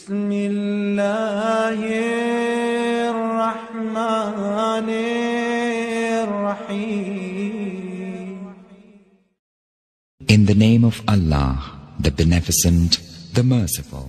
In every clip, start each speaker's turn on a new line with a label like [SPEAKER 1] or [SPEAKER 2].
[SPEAKER 1] بسم اللہ الرحمن الرحیم.
[SPEAKER 2] In the name of Allah, the Beneficent, the Merciful.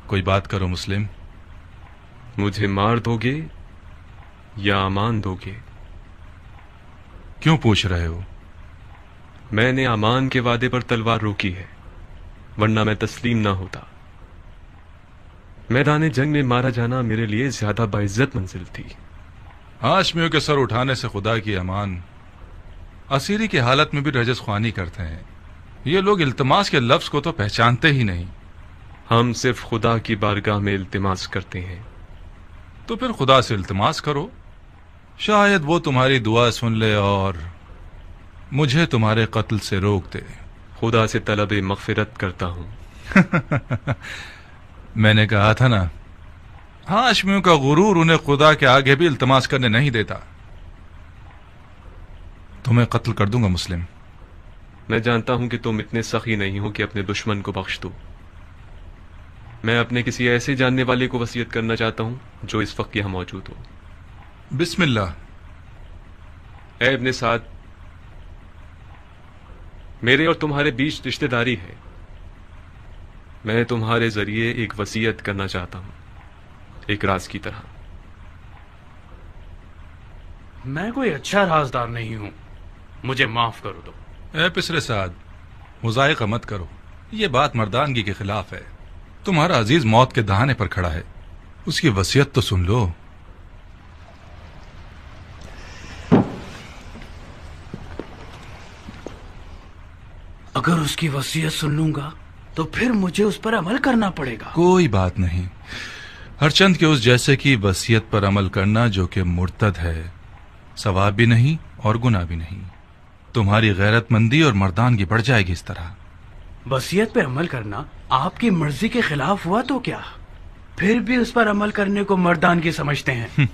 [SPEAKER 3] کوئی بات کرو مسلم.
[SPEAKER 4] مجھے مار دو گے یا امان دو گے؟
[SPEAKER 3] کیوں پوچھ رہے ہو؟
[SPEAKER 4] میں نے امان کے وعدے پر تلوار روکی ہے، ورنہ میں تسلیم نہ ہوتا. میدان جنگ میں مارا جانا میرے لیے زیادہ باعزت منزل تھی.
[SPEAKER 3] ہاشمیوں کے سر اٹھانے سے خدا کی امان. اسیری کی حالت میں بھی رجس خوانی کرتے ہیں. یہ لوگ التماس کے لفظ کو تو پہچانتے ہی نہیں.
[SPEAKER 4] ہم صرف خدا کی بارگاہ میں التماس کرتے ہیں.
[SPEAKER 3] تو پھر خدا سے التماس کرو، شاید وہ تمہاری دعا سن لے اور مجھے تمہارے قتل سے روک دے.
[SPEAKER 4] خدا سے طلب مغفرت کرتا ہوں.
[SPEAKER 3] میں نے کہا تھا نا، ہاشمیوں کا غرور انہیں خدا کے آگے بھی التماس کرنے نہیں دیتا. تمہیں قتل کر دوں گا مسلم.
[SPEAKER 4] میں جانتا ہوں کہ تم اتنے سخی نہیں ہو کہ اپنے دشمن کو بخش دو. میں اپنے کسی ایسے جاننے والے کو وصیت کرنا چاہتا ہوں جو اس وقت یہاں موجود ہو.
[SPEAKER 3] بسم اللہ.
[SPEAKER 4] اے ابن سعد، میرے اور تمہارے بیچ رشتہ داری ہے. میں تمہارے ذریعے ایک وصیت کرنا چاہتا ہوں، ایک راز کی طرح.
[SPEAKER 5] میں کوئی اچھا رازدار نہیں ہوں، مجھے معاف کرو دو.
[SPEAKER 3] اے پسر سعد، مضائقہ مت کرو. یہ بات مردانگی کے خلاف ہے. تمہارا عزیز موت کے دہانے پر کھڑا ہے، اس کی وصیت تو سن لو.
[SPEAKER 5] اگر اس کی وصیت سن لوں گا تو پھر مجھے اس پر عمل کرنا پڑے گا.
[SPEAKER 3] کوئی بات نہیں. ہر چند کے اس جیسے کی وصیت پر عمل کرنا جو کہ مرتد ہے، ثواب بھی نہیں اور گناہ بھی نہیں. تمہاری غیرت مندی اور مردانگی بڑھ جائے گی اس طرح.
[SPEAKER 5] وصیت پہ عمل کرنا آپ کی مرضی کے خلاف ہوا تو کیا؟ پھر بھی اس پر عمل کرنے کو مردانگی سمجھتے ہیں.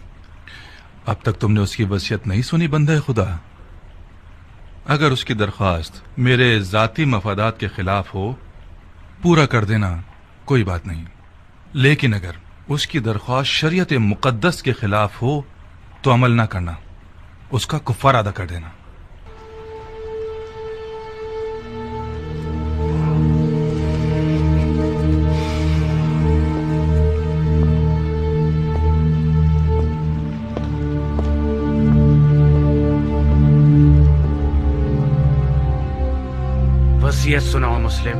[SPEAKER 3] اب تک تم نے اس کی وصیت نہیں سنی بندہ خدا. اگر اس کی درخواست میرے ذاتی مفادات کے خلاف ہو، پورا کر دینا، کوئی بات نہیں. لیکن اگر اس کی درخواست شریعت مقدس کے خلاف ہو تو عمل نہ کرنا، اس کا کفارہ ادا کر دینا.
[SPEAKER 5] وصیت سناؤ مسلم.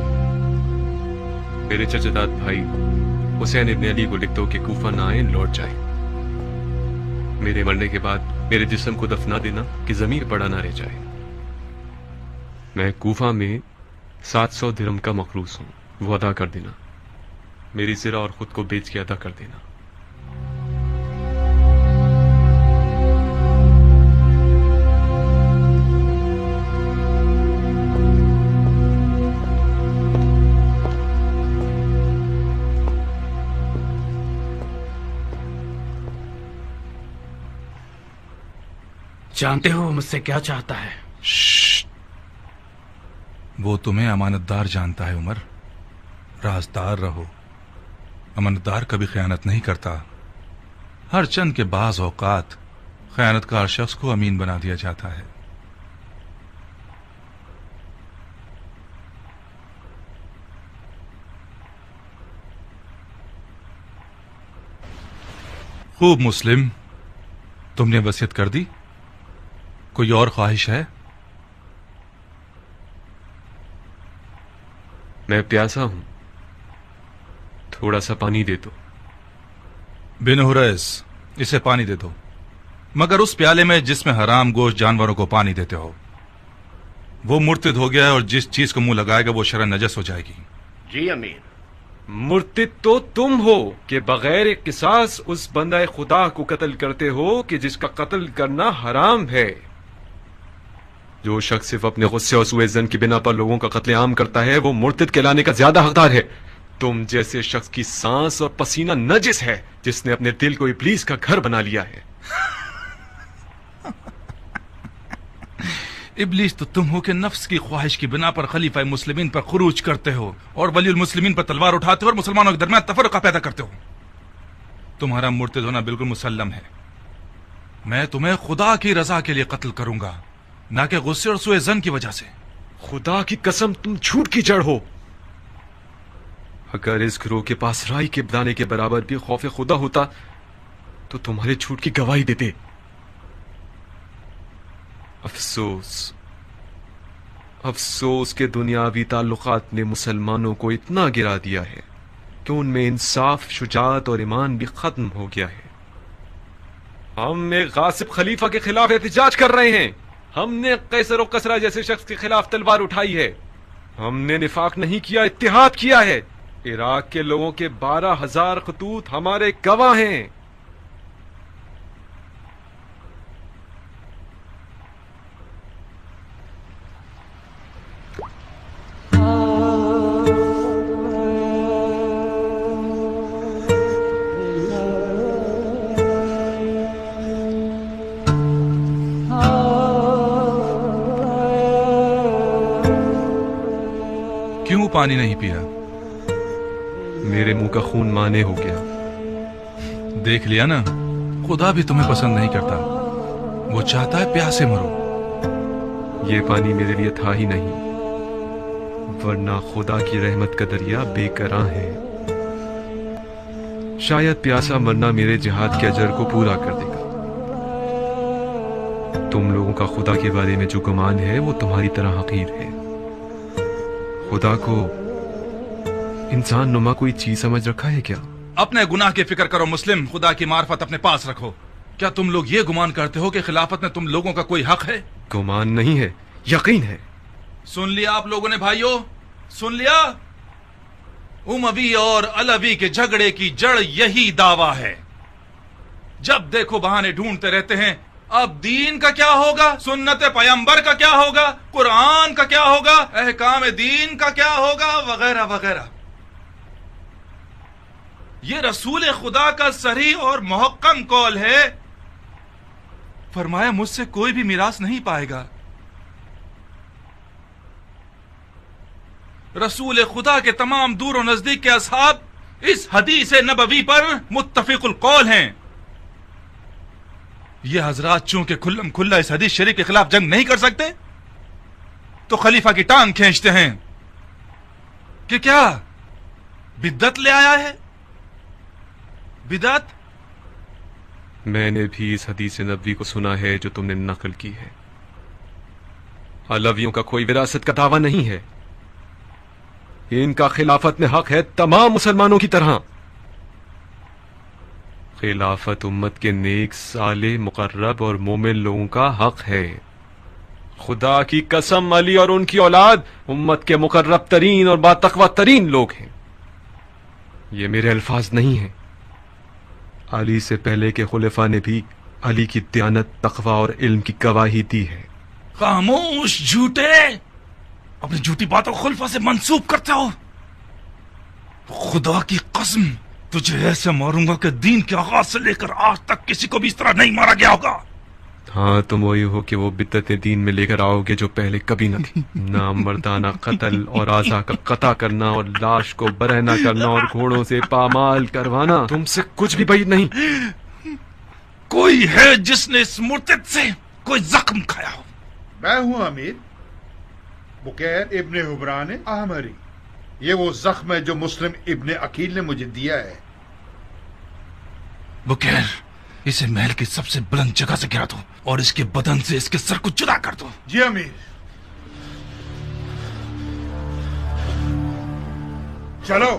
[SPEAKER 4] میرے چچا بھائی حسین ابن علی کو لکھ دو کہ کوفہ نہ آئیں، لوٹ جائیں. میرے مرنے کے بعد میرے جسم کو دفنا دینا کہ ضمیر پڑا نہ رہ جائے. میں کوفہ میں 700 درہم کا مقروض ہوں، وہ ادا کر دینا. میری زرہ اور خود کو بیچ کے ادا کر دینا.
[SPEAKER 5] جانتے ہو وہ مجھ سے کیا چاہتا ہے؟
[SPEAKER 3] وہ تمہیں امانت دار جانتا ہے عمر. رازدار رہو. امانت دار کبھی خیانت نہیں کرتا. ہر چند کے بعض اوقات خیانت کار شخص کو امین بنا دیا جاتا ہے. خوب مسلم، تم نے وصیت کر دی؟ کوئی اور خواہش ہے؟
[SPEAKER 4] میں پیاسا ہوں، تھوڑا سا پانی دے دو۔
[SPEAKER 3] بن حریث، اسے پانی دے دو، مگر اس پیالے میں جس میں حرام گوشت جانوروں کو پانی دیتے ہو۔ وہ مرتد ہو گیا ہے اور جس چیز کو منہ لگائے گا وہ شرعاً نجس ہو جائے گی۔
[SPEAKER 6] جی امیر۔
[SPEAKER 4] مرتد تو تم ہو کہ بغیر قصاص اس بندہ خدا کو قتل کرتے ہو کہ جس کا قتل کرنا حرام ہے۔ جو شخص صرف اپنے غصے اور سوء ظن کی بنا پر لوگوں کا قتل عام کرتا ہے وہ مرتد کہلانے کا زیادہ حقدار ہے۔ تم جیسے شخص کی سانس اور پسینہ نجس ہے جس نے اپنے دل کو ابلیس کا گھر بنا لیا ہے۔
[SPEAKER 3] ابلیس تو تم ہو کہ نفس کی خواہش کی بنا پر خلیفہ مسلمین پر خروج کرتے ہو اور ولی المسلمین پر تلوار اٹھاتے ہو اور مسلمانوں کے درمیان تفرقہ پیدا کرتے ہو۔ تمہارا مرتد ہونا بالکل مسلم ہے۔ میں تمہیں خدا کی رضا کے لیے قتل کروں گا، نہ کہ غصے اور سوء ظن کی وجہ سے۔
[SPEAKER 4] خدا کی قسم تم جھوٹ کی جڑ ہو۔ اگر اس گروہ کے پاس رائی کے دانے کے برابر بھی خوف خدا ہوتا تو تمہارے جھوٹ کی گواہی دیتے۔ افسوس کہ دنیاوی تعلقات نے مسلمانوں کو اتنا گرا دیا ہے کہ ان میں انصاف، شجاعت اور ایمان بھی ختم ہو گیا ہے۔ ہم ایک غاصب خلیفہ کے خلاف احتجاج کر رہے ہیں۔ ہم نے قیصر و کسریٰ جیسے شخص کے خلاف تلوار اٹھائی ہے۔ ہم نے نفاق نہیں کیا، اتحاد کیا ہے۔ عراق کے لوگوں کے 12,000 خطوط ہمارے گواہ ہیں۔
[SPEAKER 3] کیوں پانی نہیں پیا؟
[SPEAKER 4] میرے منہ کا خون مانے ہو گیا۔
[SPEAKER 3] دیکھ لیا نا، خدا بھی تمہیں پسند نہیں کرتا، وہ چاہتا ہے پیاسے مرو۔
[SPEAKER 4] یہ پانی میرے لیے تھا ہی نہیں، ورنہ خدا کی رحمت کا دریا بے کراں ہے۔ شاید پیاسا مرنا میرے جہاد کے اجر کو پورا کر دے گا۔ تم لوگوں کا خدا کے بارے میں جو گمان ہے وہ تمہاری طرح حقیر ہے۔ خدا کو انسان نما کوئی چیز سمجھ رکھا ہے کیا؟
[SPEAKER 3] اپنے گناہ کی فکر کرو مسلم، خدا کی معرفت اپنے پاس رکھو۔ کیا تم لوگ یہ گمان کرتے ہو کہ خلافت میں تم لوگوں کا کوئی حق ہے؟
[SPEAKER 4] گمان نہیں ہے، یقین ہے۔
[SPEAKER 3] سن لیا آپ لوگوں نے بھائیوں، سن لیا؟ اموی اور علوی کے جھگڑے کی جڑ یہی دعویٰ ہے۔ جب دیکھو بہانے ڈھونڈتے رہتے ہیں، اب دین کا کیا ہوگا، سنت پیغمبر کا کیا ہوگا، قرآن کا کیا ہوگا، احکام دین کا کیا ہوگا، وغیرہ وغیرہ۔ یہ رسول خدا کا صریح اور محکم قول ہے، فرمایا مجھ سے کوئی بھی میراث نہیں پائے گا۔ رسول خدا کے تمام دور و نزدیک کے اصحاب اس حدیث نبوی پر متفق القول ہیں۔ یہ حضرات چونکہ کھلم کھلا اس حدیث شریف کے خلاف جنگ نہیں کر سکتے تو خلیفہ کی ٹانگ کھینچتے ہیں کہ کیا بدعت لے آیا ہے۔ بدعت؟
[SPEAKER 4] میں نے بھی اس حدیث نبوی کو سنا ہے جو تم نے نقل کی ہے۔ علویوں کا کوئی وراثت کا دعویٰ نہیں ہے، ان کا خلافت میں حق ہے تمام مسلمانوں کی طرح۔ خلافت امت کے نیک، صالح، مقرب اور مومن لوگوں کا حق ہے۔ خدا کی قسم علی اور ان کی اولاد امت کے مقرب ترین اور باتقوی ترین لوگ ہیں۔ یہ میرے الفاظ نہیں ہیں، علی سے پہلے کے خلفاء نے بھی علی کی دیانت، تقوی اور علم کی گواہی دی ہے۔
[SPEAKER 3] خاموش جھوٹے، اپنی جھوٹی باتوں کو خلفاء سے منسوب کرتے ہو۔ خدا کی قسم تجھے ایسے ماروں گا کہ دین کے آغاز سے لے کر آج تک کسی کو بھی اس طرح نہیں مارا گیا ہوگا۔
[SPEAKER 4] ہاں تم وہی ہو کہ وہ بدعتیں دین میں لے کر آؤ گے جو پہلے کبھی نہ تھی۔ نامردانہ قتل اور اعضاء کا قطع کرنا اور لاش کو برہنہ کرنا اور گھوڑوں سے پامال کروانا تم سے کچھ بھی بعید نہیں۔
[SPEAKER 3] کوئی ہے جس نے اس مرتد سے کوئی زخم کھایا ہو؟
[SPEAKER 7] میں ہوں امیر، بکیر ابن حبران احمری۔ یہ وہ زخم ہے جو مسلم ابن عقیل نے مجھے دیا ہے۔
[SPEAKER 3] بکیر اسے محل کی سب سے بلند جگہ سے گرا دو اور اس کے بدن سے اس کے سر کو جدا کر دو.
[SPEAKER 7] جی امیر. چلو.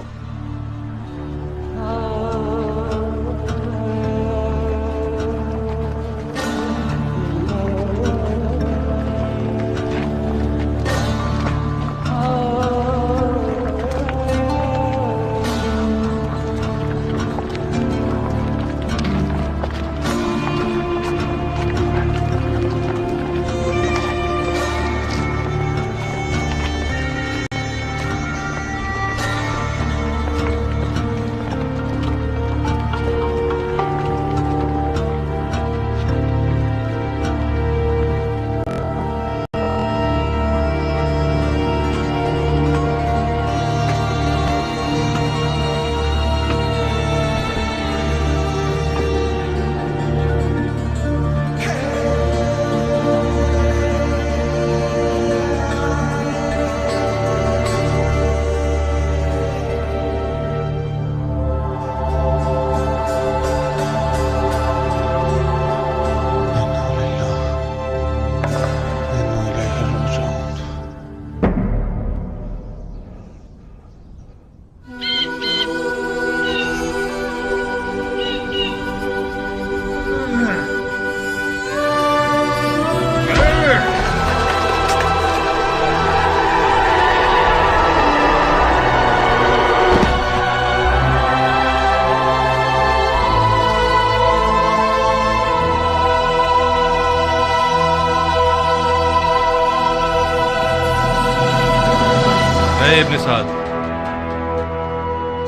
[SPEAKER 3] ابن سعد.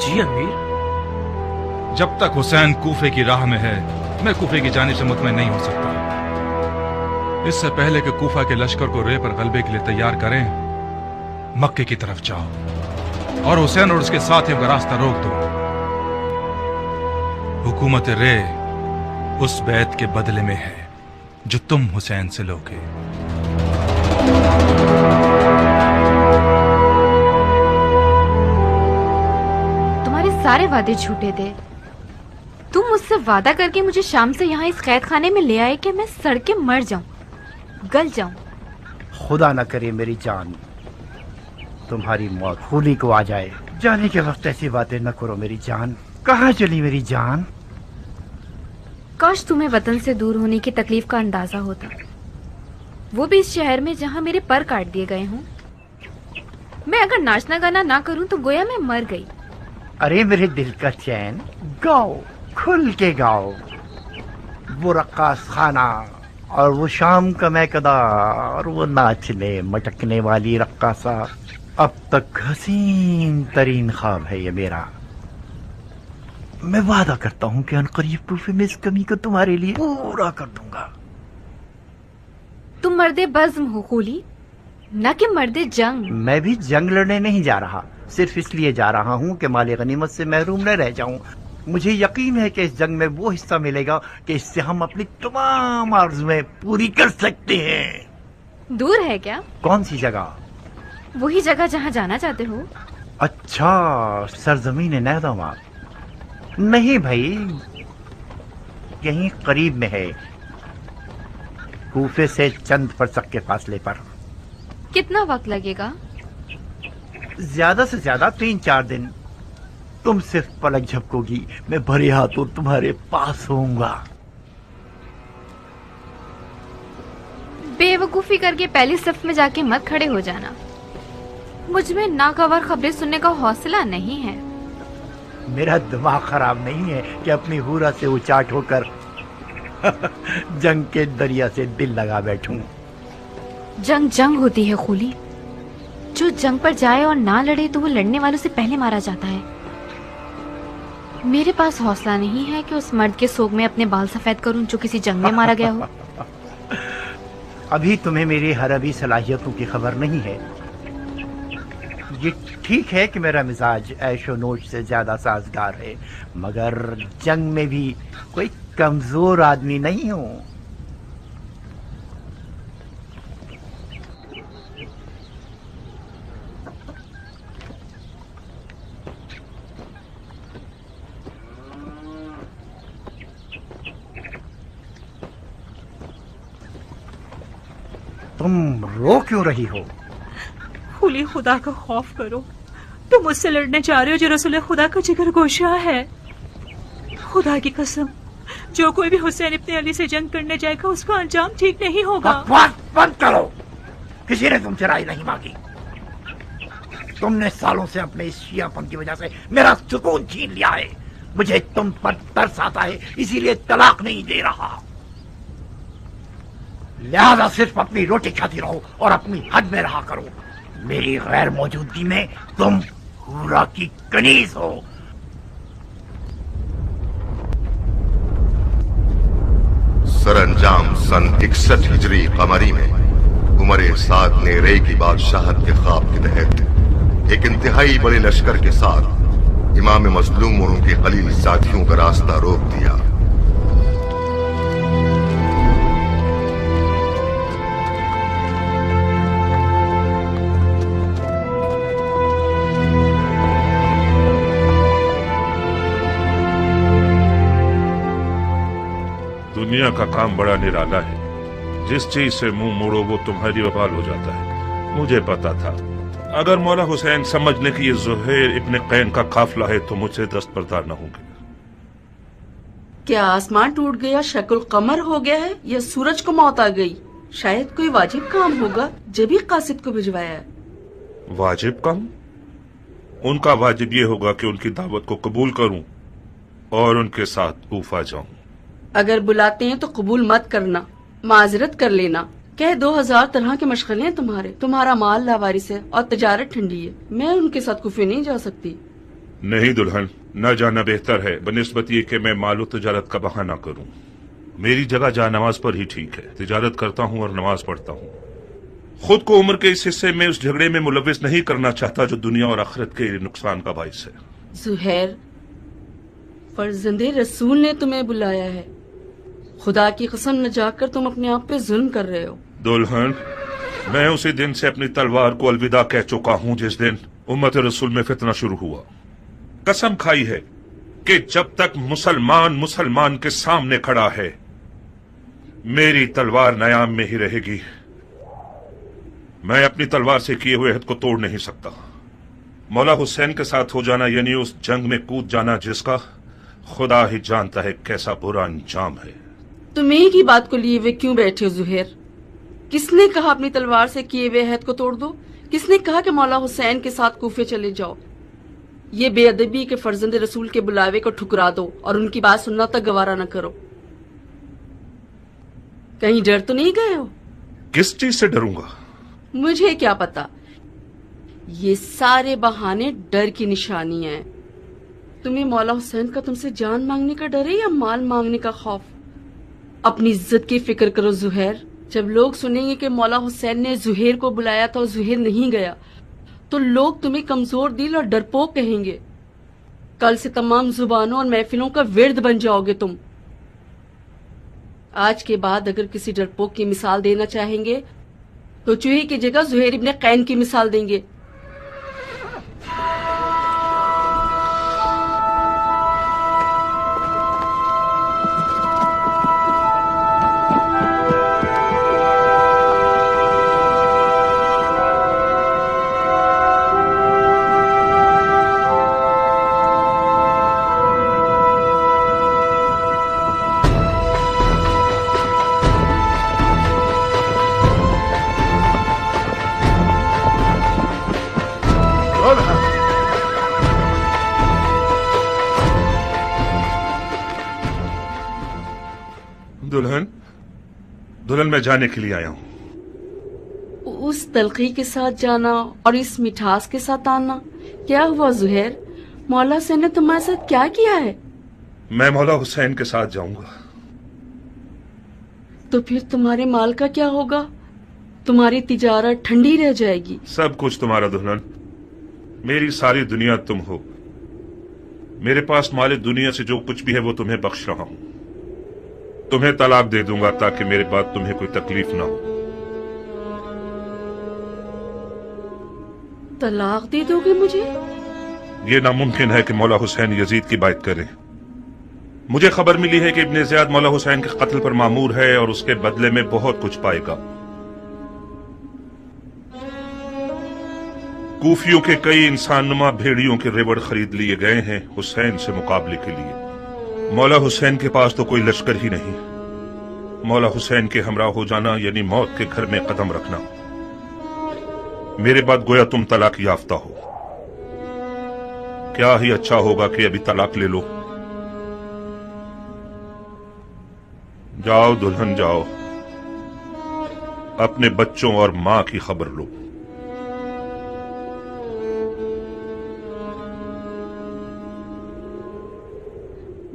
[SPEAKER 5] جی امیر.
[SPEAKER 3] جب تک حسین کوفے کی راہ میں ہے میں کوفے کی جانب سے مطمئن نہیں ہو سکتا. اس سے پہلے کہ کوفہ کے لشکر کو رے پر غلبے کے لیے تیار کریں مکے کی طرف جاؤ اور حسین اور اس کے ساتھیوں کا راستہ روک دو. حکومت رے اس بیعت کے بدلے میں ہے جو تم حسین سے لوگے.
[SPEAKER 6] سارے وعدے جھوٹے تھے. تم مجھ سے وعدہ کر کے مجھے شام سے یہاں اس قید خانے میں لے آئے کہ میں سڑ کے مر جاؤں, گل جاؤں.
[SPEAKER 8] خدا نہ کرے میری جان تمہاری موت خولی کو آ جائے. جانے کے وقت ایسی باتیں نہ کرو میری جان. کہاں چلی میری جان؟
[SPEAKER 6] کاش تمہیں وطن سے دور ہونے کی تکلیف کا اندازہ ہوتا, وہ بھی اس شہر میں جہاں میرے پر کاٹ دیے گئے ہوں. میں اگر ناچنا گانا نہ کروں تو گویا میں مر گئی.
[SPEAKER 8] ارے میرے دل کا چین, گاؤ, کھل کے گاؤ. وہ رقاص خانہ اور وہ شام کا میکدہ اور وہ ناچنے مٹکنے والی رقاصہ اب تک حسین ترین خواب ہے یہ میرا. میں وعدہ کرتا ہوں کہ عنقریب کوفے میں اس کمی کو تمہارے لیے پورا کر دوں گا.
[SPEAKER 6] تم مرد بزم ہو خولی, نہ کہ مرد جنگ.
[SPEAKER 8] میں بھی جنگ لڑنے نہیں جا رہا, صرف اس لیے جا رہا ہوں کہ مال غنیمت سے محروم نہ رہ جاؤں. مجھے یقین ہے کہ اس جنگ میں وہ حصہ ملے گا کہ اس سے ہم اپنی تمام آرزویں پوری کر سکتے ہیں.
[SPEAKER 6] دور ہے کیا؟
[SPEAKER 8] کون سی جگہ؟
[SPEAKER 6] وہی جگہ جہاں جانا چاہتے ہو.
[SPEAKER 8] اچھا, سرزمین نیداما. نہیں بھائی, یہیں قریب میں ہے, کوفے سے چند فرسخ کے فاصلے پر.
[SPEAKER 6] کتنا وقت لگے گا؟
[SPEAKER 8] زیادہ سے زیادہ 3-4 دن. تم صرف پلک جھپکو گی, میں بھرے ہاتھوں تمہارے پاس ہوں گا.
[SPEAKER 6] بے وقوفی کر کے پہلی صف میں جا کے مت کھڑے ہو جانا. مجھ میں ناگوار خبریں سننے کا حوصلہ نہیں ہے.
[SPEAKER 8] میرا دماغ خراب نہیں ہے کہ اپنی حورا سے اچاٹ ہو کر جنگ کے دریا سے دل لگا بیٹھوں.
[SPEAKER 6] جنگ ہوتی ہے خولی. جو جنگ پر جائے اور نہ لڑے تو وہ لڑنے والوں سے پہلے مارا جاتا ہے. میرے پاس حوصلہ نہیں ہے کہ اس مرد کے سوگ میں اپنے بال سفید کروں جو کسی جنگ میں مارا گیا ہو.
[SPEAKER 8] ابھی تمہیں میری حربی صلاحیتوں کی خبر نہیں ہے. یہ ٹھیک ہے کہ میرا مزاج عیش و نوش سے زیادہ سازگار ہے, مگر جنگ میں بھی کوئی کمزور آدمی نہیں ہوں. तुम रो क्यों रही हो?
[SPEAKER 9] खुली खुदा का खौफ करो, तुम मुझसे लड़ने जा रहे हो जो रसूल खुदा का जिगर गोशा है। खुदा की कसम, जो कोई भी हुसैन इब्ने अली से जंग करने जाएगा उसका अंजाम ठीक नहीं होगा।
[SPEAKER 8] बकवास बंद करो, किसी ने तुमसे राय नहीं मांगी। तुमने सालों से अपने इस शियापन की वजह से मेरा सुकून छीन लिया है। मुझे तुम पर तरस आता है, इसीलिए तलाक नहीं दे रहा। लिहाजा सिर्फ अपनी रोटी खाती रहो और अपनी हद में रहा करो। मेरी गैर मौजूदगी में तुम हूरा की कनीज हो।
[SPEAKER 10] सरअंजाम सन 61 हिजरी कमरी में उमर साद ने रे की बादशाहत के ख्वाब के तहत एक इंतहाई बड़े लश्कर के साथ इमाम मजलूम और उनके कलील साथियों का रास्ता रोक दिया।
[SPEAKER 11] दुनिया का काम बड़ा निराला है, जिस चीज से मुंह मोड़ो वो तुम्हारी वबाल हो जाता है। मुझे पता था अगर मौला हुसैन समझने की ये ज़ुहैर इब्ने कैन का काफिला है तो मुझसे दस्तबरदार न होंगे।
[SPEAKER 12] क्या आसमान टूट गया, शक्ल कमर हो गया है, या सूरज को मौत आ गई? शायद कोई वाजिब काम होगा जब ही कासिद को भिजवाया है।
[SPEAKER 11] वाजिब काम? उनका वाजिब ये होगा कि उनकी दावत को कबूल करूं और उनके साथ कूफा जाऊं।
[SPEAKER 12] अगर बुलाते हैं तो कबूल मत करना, माजरत कर लेना। कह 2000 तरह के मशगले हैं तुम्हारा माल लावारिस है और तजारत ठंडी है। मैं उनके साथ कुफे नहीं जा सकती।
[SPEAKER 11] नहीं दुल्हन, न जाना बेहतर है बनिस्बत ये कि मैं माल तजारत का बहाना करूं। मेरी जगह जा नमाज पर ही ठीक है। तिजारत करता हूं और नमाज पढ़ता हूं। खुद को उम्र के इस हिस्से में उस झगड़े में मुलविस नहीं करना चाहता जो दुनिया और आखिरत के नुकसान का बाइस है।
[SPEAKER 12] ज़ुहैर, फर्जंदे रसूल ने तुम्हें बुलाया है। खुदा की कसम न जाकर तुम अपने आप पे जुल्म कर रहे हो।
[SPEAKER 11] दुल्हन, मैं उसी दिन से अपनी तलवार को अलविदा कह चुका हूं जिस दिन उम्मत रसूल में फितना शुरू हुआ। कसम खाई है कि जब तक मुसलमान मुसलमान के सामने खड़ा है मेरी तलवार नयाम में ही रहेगी। मैं अपनी तलवार से किए हुए अहद को तोड़ नहीं सकता। मौला हुसैन के साथ हो जाना यानी उस जंग में कूद जाना जिसका खुदा ही जानता है कैसा बुरा अंजाम है।
[SPEAKER 12] तुम एक ही बात को लिए हुए क्यों बैठे हो ज़ुहैर? किसने कहा अपनी तलवार से किए हुए अहद को तोड़ दो? किसने कहा कि मौला हुसैन के साथ कूफे चले जाओ? ये बेअदबी के फर्जंद रसूल के बुलावे को ठुकरा दो और उनकी बात सुनना तक गवारा न करो। कहीं डर तो नहीं गए हो?
[SPEAKER 11] किस चीज से डरूंगा?
[SPEAKER 12] मुझे क्या पता। ये सारे बहाने डर की निशानी है। तुम्हें मौला हुसैन का तुमसे जान मांगने का डर है या माल मांगने का खौफ? अपनी इज्जत की फिक्र करो ज़ुहैर। जब लोग सुनेंगे कि मौला हुसैन ने ज़ुहैर को बुलाया था और ज़ुहैर नहीं गया तो लोग तुम्हें कमजोर दिल और डरपोक कहेंगे। कल से तमाम जुबानों और महफिलों का विर्द बन जाओगे तुम। आज के बाद अगर किसी डरपोक की मिसाल देना चाहेंगे तो चूहे की जगह ज़ुहैर इब्ने कैन की मिसाल देंगे।
[SPEAKER 11] दुल्हन मैं जाने के लिए आया हूँ।
[SPEAKER 12] उस तलखी के साथ जाना और इस मिठास के साथ आना, क्या हुआ ज़ुहैर? मौला हुसैन ने तुम्हारे साथ क्या किया है?
[SPEAKER 11] मैं मौला हुसैन के साथ जाऊंगा।
[SPEAKER 12] तो फिर तुम्हारे माल का क्या होगा? तुम्हारी तिजारत ठंडी रह जाएगी।
[SPEAKER 11] सब कुछ तुम्हारा दुल्हन, मेरी सारी दुनिया तुम हो। मेरे पास माले दुनिया से जो कुछ भी है वो तुम्हें बख्श रहा हूं। तुम्हें तलाक दे दूंगा ताकि मेरे बाद तुम्हें कोई तकलीफ ना हो।
[SPEAKER 12] तलाक दे दोगे मुझे?
[SPEAKER 11] ये नामुमकिन है कि मौला हुसैन यजीद की बात करें। मुझे खबर मिली है कि इब्ने ज़ियाद मौला हुसैन के कत्ल पर मामूर है और उसके बदले में बहुत कुछ पाएगा। کوفیوں کے کئی انسان نما بھیڑیوں کے ریوڑ خرید لیے گئے ہیں حسین سے مقابلے کے لیے۔ مولا حسین کے پاس تو کوئی لشکر ہی نہیں۔ مولا حسین کے ہمراہ ہو جانا یعنی موت کے گھر میں قدم رکھنا۔ میرے بعد گویا تم طلاق یافتہ ہو۔ کیا ہی اچھا ہوگا کہ ابھی طلاق لے لو۔ جاؤ دلہن جاؤ، اپنے بچوں اور ماں کی خبر لو۔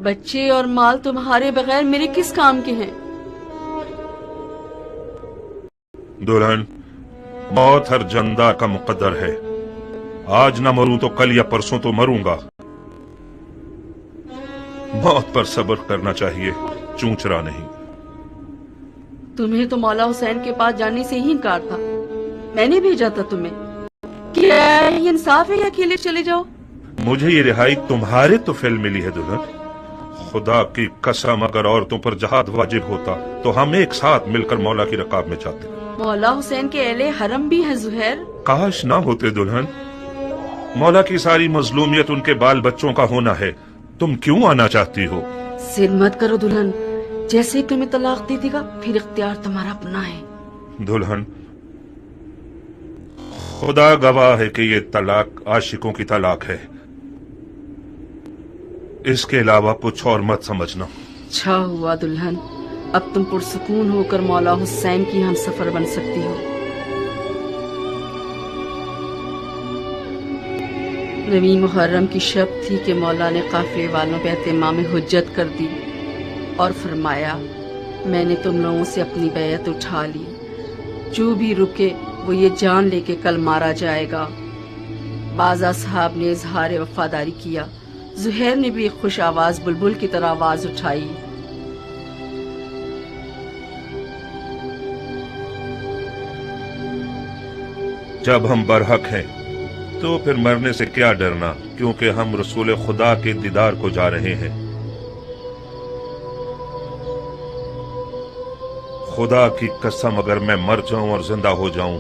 [SPEAKER 12] بچے اور مال تمہارے بغیر میرے کس کام کے ہیں؟
[SPEAKER 11] دلہن، موت ہر جاندار کا مقدر ہے۔ آج نہ مروں تو کل یا پرسوں تو مروں گا۔ موت پر صبر کرنا چاہیے، چونچرا نہیں۔
[SPEAKER 12] تمہیں تو مولا حسین کے پاس جانے سے ہی انکار تھا، میں نے بھیجا تھا تمہیں۔ کیا یہ انصاف ہے یا اکیلے چلے جاؤ؟
[SPEAKER 11] مجھے یہ رہائی تمہارے تو فعل ملی ہے دلہن۔ خدا کی قسم اگر عورتوں پر جہاد واجب ہوتا تو ہم ایک ساتھ مل کر مولا کی رکاب میں جاتے۔
[SPEAKER 12] مولا حسین کے اہل حرم بھی ہیں زہیر۔
[SPEAKER 11] کاش نہ ہوتے دلہن۔ مولا کی ساری مظلومیت ان کے بال بچوں کا ہونا ہے، تم کیوں آنا چاہتی ہو؟
[SPEAKER 12] سر مت کرو دلہن، جیسے تمہیں طلاق دے دے گا پھر اختیار تمہارا اپنا ہے۔
[SPEAKER 11] دلہن، خدا گواہ ہے کہ یہ طلاق عاشقوں کی طلاق ہے، اس کے علاوہ کچھ اور مت سمجھنا۔
[SPEAKER 12] اچھا ہوا دلہن، اب تم پرسکون ہو کر مولا حسین کی ہم سفر بن سکتی ہو۔ نویں محرم کی شب تھی کہ مولا نے قافلے والوں پہ اہتمام حجت کر دی اور فرمایا، میں نے تم لوگوں سے اپنی بیعت اٹھا لی، جو بھی رکے وہ یہ جان لے کے کل مارا جائے گا۔ بعض اصحاب نے اظہار وفاداری کیا، زہیر نے بھی ایک خوش آواز بلبل کی طرح آواز اٹھائی،
[SPEAKER 11] جب ہم برحق ہیں تو پھر مرنے سے کیا ڈرنا، کیونکہ ہم رسول خدا کے دیدار کو جا رہے ہیں۔ خدا کی قسم اگر میں مر جاؤں اور زندہ ہو جاؤں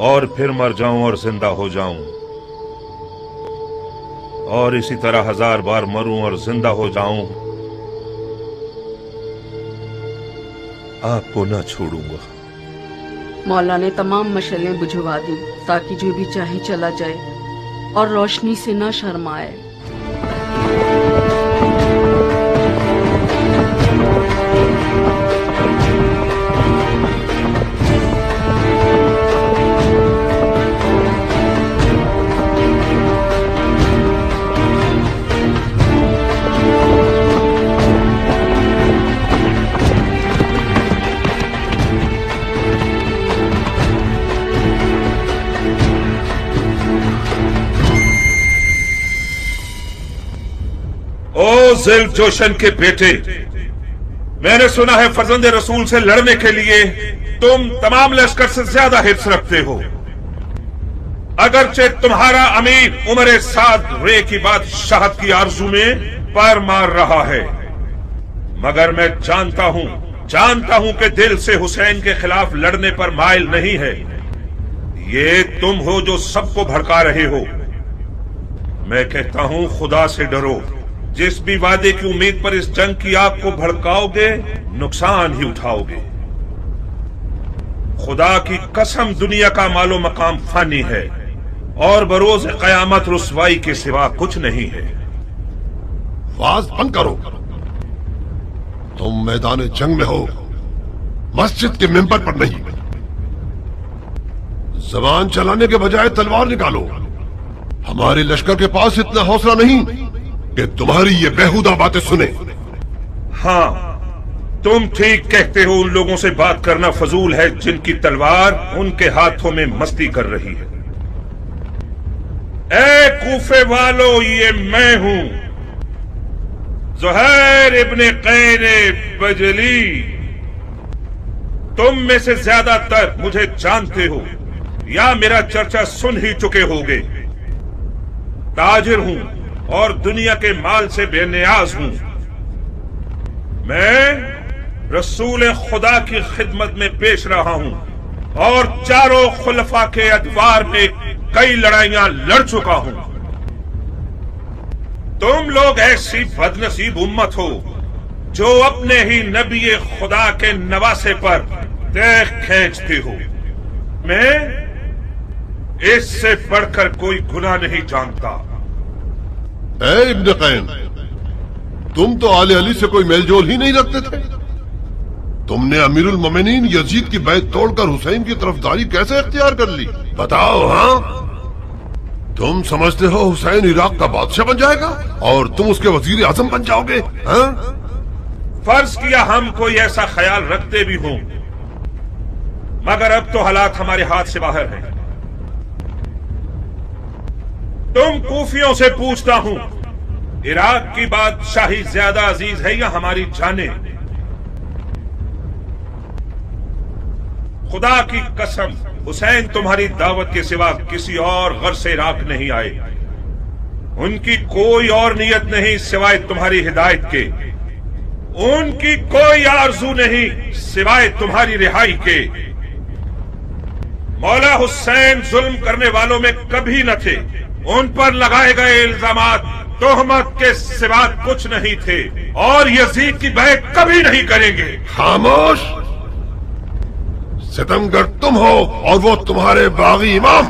[SPEAKER 11] اور پھر مر جاؤں اور زندہ ہو جاؤں اور اسی طرح 1000 بار مروں اور زندہ ہو جاؤں، آپ کو نہ چھوڑوں گا۔
[SPEAKER 12] مولا نے تمام مشعلیں بجھوا دی تاکہ جو بھی چاہے چلا جائے اور روشنی سے نہ شرمائے۔
[SPEAKER 11] او ذیل جوشن کے بیٹے، میں نے سنا ہے فرزند رسول سے لڑنے کے لیے تم تمام لشکر سے زیادہ حرص رکھتے ہو۔ اگرچہ تمہارا امیر عمر سعد رے کی بادشاہت کی آرزو میں پیر مار رہا ہے، مگر میں جانتا ہوں کہ دل سے حسین کے خلاف لڑنے پر مائل نہیں ہے۔ یہ تم ہو جو سب کو بھڑکا رہے ہو۔ میں کہتا ہوں خدا سے ڈرو، جس بھی وعدے کی امید پر اس جنگ کی آگ کو بھڑکاؤ گے نقصان ہی اٹھاؤ گے۔ خدا کی قسم دنیا کا مال و مقام فانی ہے اور بروز قیامت رسوائی کے سوا کچھ نہیں ہے۔
[SPEAKER 13] واز بند کرو، تم میدان جنگ میں ہو، مسجد کے ممبر پر نہیں۔ زبان چلانے کے بجائے تلوار نکالو۔ ہمارے لشکر کے پاس اتنا حوصلہ نہیں کہ تمہاری یہ بیہودہ باتیں سنے۔
[SPEAKER 11] ہاں، تم ٹھیک کہتے ہو، ان لوگوں سے بات کرنا فضول ہے جن کی تلوار ان کے ہاتھوں میں مستی کر رہی ہے۔ اے کوفے والو، یہ میں ہوں زہیر ابن قین بجلی۔ تم میں سے زیادہ تر مجھے جانتے ہو یا میرا چرچا سن ہی چکے ہوگے۔ تاجر ہوں اور دنیا کے مال سے بے نیاز ہوں۔ میں رسول خدا کی خدمت میں پیش رہا ہوں اور چاروں خلفاء کے ادوار میں कई लड़ाइयां लड़ चुका हूं। तुम लोग ऐसी बदनसीब उम्मत हो जो अपने ही नबी खुदा के नवासे पर देख खींचती हो। मैं इससे बढ़कर कोई गुनाह नहीं जानता।
[SPEAKER 13] ए इब्न कैन, तुम तो आले अली से कोई मेलजोल ही नहीं रखते थे। तुमने अमीरुल मोमिनीन यजीद की बैत तोड़कर हुसैन की तरफदारी कैसे इख्तियार कर ली? बताओ। हाँ, तुम समझते हो हुसैन इराक का बादशाह बन जाएगा और तुम उसके वजीर आजम बन जाओगे? हाँ?
[SPEAKER 11] फर्ज किया हम कोई ऐसा ख्याल रखते भी हों, मगर अब तो हालात हमारे हाथ से बाहर हैं। तुम कूफियों से पूछता हूं, इराक की बादशाही ज्यादा अजीज है या हमारी जानें? खुदा की कसम, हुसैन तुम्हारी दावत के सिवा किसी और गर्ज से इराक नहीं आए। उनकी कोई और नियत नहीं सिवाय तुम्हारी हिदायत के। उनकी कोई आरजू नहीं सिवाय तुम्हारी रिहाई के। मौला हुसैन जुल्म करने वालों में कभी न थे। उन पर लगाए गए इल्जामात तोहमत के सिवा कुछ नहीं थे और यजीद की बैत कभी नहीं करेंगे।
[SPEAKER 13] खामोश! सितमगर तुम हो और वो तुम्हारे बागी इमाम।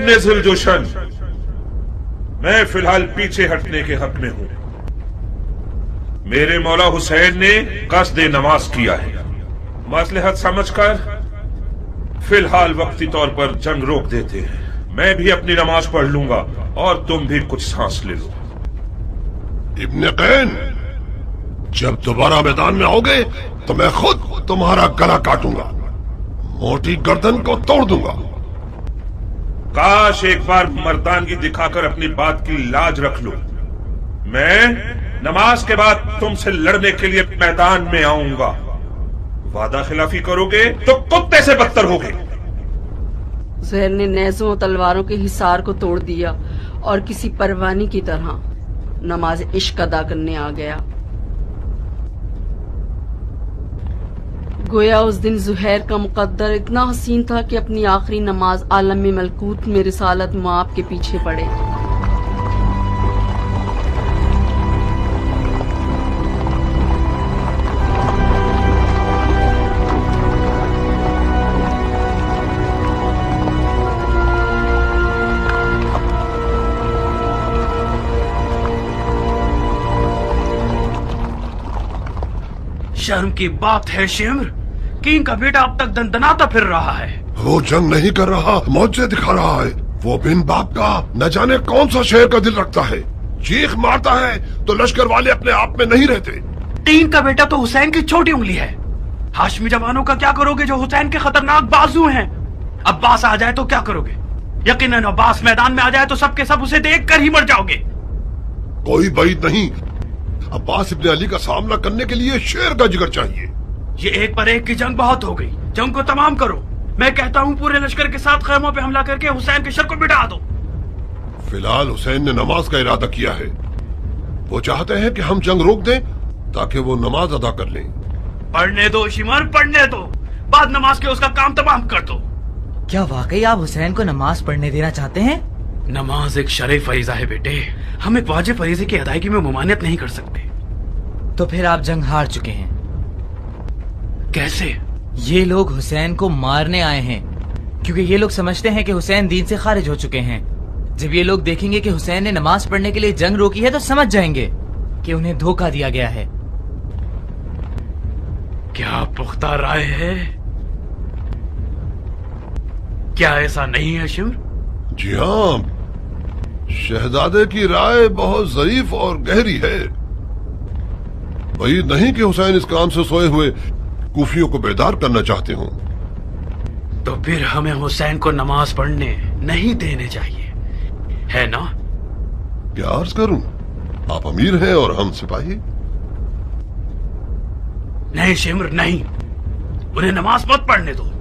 [SPEAKER 11] इब्ने ज़ुलजुशन, मैं फिलहाल पीछे हटने के हक में हूं। मेरे मौला हुसैन ने कस्द नमाज किया है। मसलहत समझकर फिलहाल वक्ती तौर पर जंग रोक देते हैं। मैं भी अपनी नमाज पढ़ लूंगा और तुम भी कुछ सांस ले लो।
[SPEAKER 13] इब्ने कैन, जब दोबारा मैदान में आओगे तो मैं खुद तुम्हारा गला काटूंगा, मोटी गर्दन को तोड़ दूंगा।
[SPEAKER 11] काश एक बार मर्दानगी दिखाकर अपनी बात की लाज रख लो। मैं नमाज के बाद तुमसे लड़ने के लिए मैदान में आऊंगा। वादा खिलाफी करोगे तो कुत्ते से बदतर होगे।
[SPEAKER 12] ज़ुहैर ने नेज़ों और तलवारों के हिसार को तोड़ दिया और किसी परवानी की तरह नमाज इश्क अदा करने आ गया। गोया उस दिन ज़ुहैर का मुकद्दर इतना हसीन था कि अपनी आखिरी नमाज आलम में मलकूत में रिसालत मुआब के पीछे पड़े।
[SPEAKER 5] शर्म की बात है शिम्र कि इनका बेटा अब तक दंदनाता फिर रहा है।
[SPEAKER 13] वो जंग नहीं कर रहा, मौजे दिखा रहा है। वो बिन बाप का न जाने कौन सा शेर का दिल रखता है। चीख मारता है तो लश्कर वाले अपने आप में नहीं रहते।
[SPEAKER 5] तीन का बेटा तो हुसैन की छोटी उंगली है। हाशमी जवानों का क्या करोगे जो हुसैन के खतरनाक बाजू हैं? अब्बास आ जाए तो क्या करोगे? यकीनन अब्बास मैदान में आ जाए तो सबके सब उसे देख कर ही मर जाओगे।
[SPEAKER 13] कोई बैद नहीं, अब्बास इब्ने अली का सामना करने के लिए शेर का जिगर चाहिए।
[SPEAKER 5] ये एक पर एक की जंग बहुत हो गई, जंग को तमाम करो। मैं कहता हूँ पूरे लश्कर के साथ खैमों पे हमला करके हुसैन के शर को मिटा दो।
[SPEAKER 13] फिलहाल हुसैन ने नमाज का इरादा किया है। वो चाहते हैं कि हम जंग रोक दें ताकि वो नमाज अदा कर लें।
[SPEAKER 5] पढ़ने दो शिमर, पढ़ने दो। बाद नमाज के उसका काम तमाम कर दो।
[SPEAKER 14] क्या वाकई आप हुसैन को नमाज पढ़ने देना चाहते हैं?
[SPEAKER 5] नमाज एक शरई फरीजा है बेटे, हम एक वाजिब फरीजे की अदायगी में मुमानियत नहीं कर सकते।
[SPEAKER 14] तो फिर आप जंग हार चुके हैं।
[SPEAKER 5] कैसे?
[SPEAKER 14] ये लोग हुसैन को मारने आए हैं क्योंकि ये लोग समझते हैं कि हुसैन दीन से खारिज हो चुके हैं। जब ये लोग देखेंगे कि हुसैन ने नमाज पढ़ने के लिए जंग रोकी है तो समझ जाएंगे कि उन्हें धोखा दिया गया है।
[SPEAKER 5] क्या पुख्ता राय है? क्या ऐसा नहीं है शिम्र?
[SPEAKER 13] जी हाँ, शहजादे की राय बहुत ज़रीफ और गहरी है। वही नहीं कि हुसैन इस काम से सोए हुए कूफियों को बेदार करना चाहते हो।
[SPEAKER 5] तो फिर हमें हुसैन को नमाज पढ़ने नहीं देने चाहिए, है ना?
[SPEAKER 13] क्या अर्ज करूं, आप अमीर हैं और हम सिपाही।
[SPEAKER 5] नहीं शिम्र नहीं, उन्हें नमाज मत पढ़ने दो।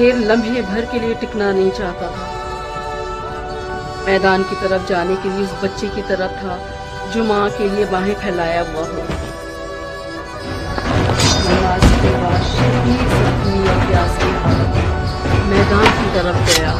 [SPEAKER 12] شیر لمحے بھر کے لیے ٹکنا نہیں چاہتا تھا. میدان کی طرف جانے کے لیے اس بچے کی طرف تھا جو ماں کے لیے باہیں پھیلایا ہوا ہو. نماز کے بعد شدید زخمی اور پیاسی حالت میدان کی طرف گیا.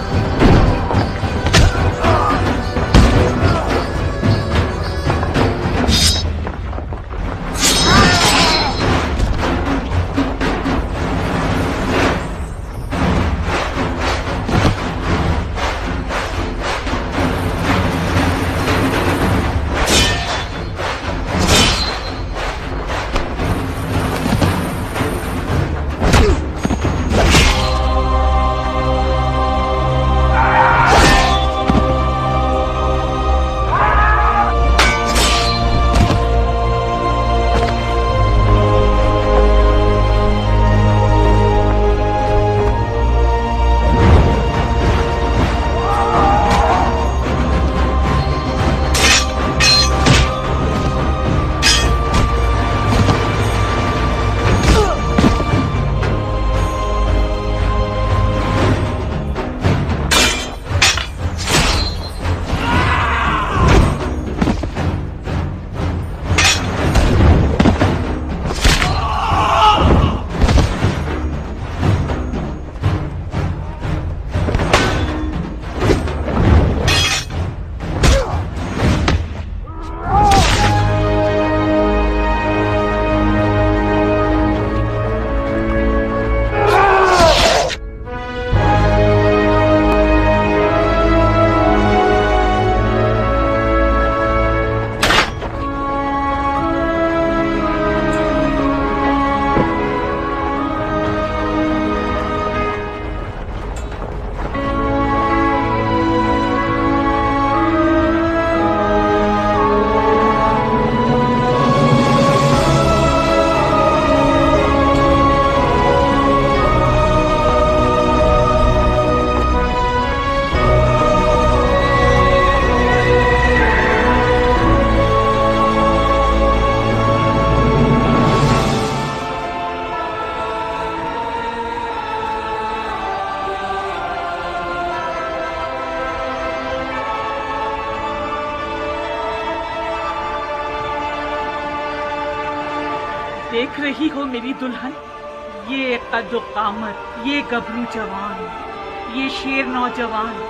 [SPEAKER 9] دیکھ رہی ہو میری دلہن، یہ قد و قامت، یہ گبرو جوان، یہ شیر نوجوان،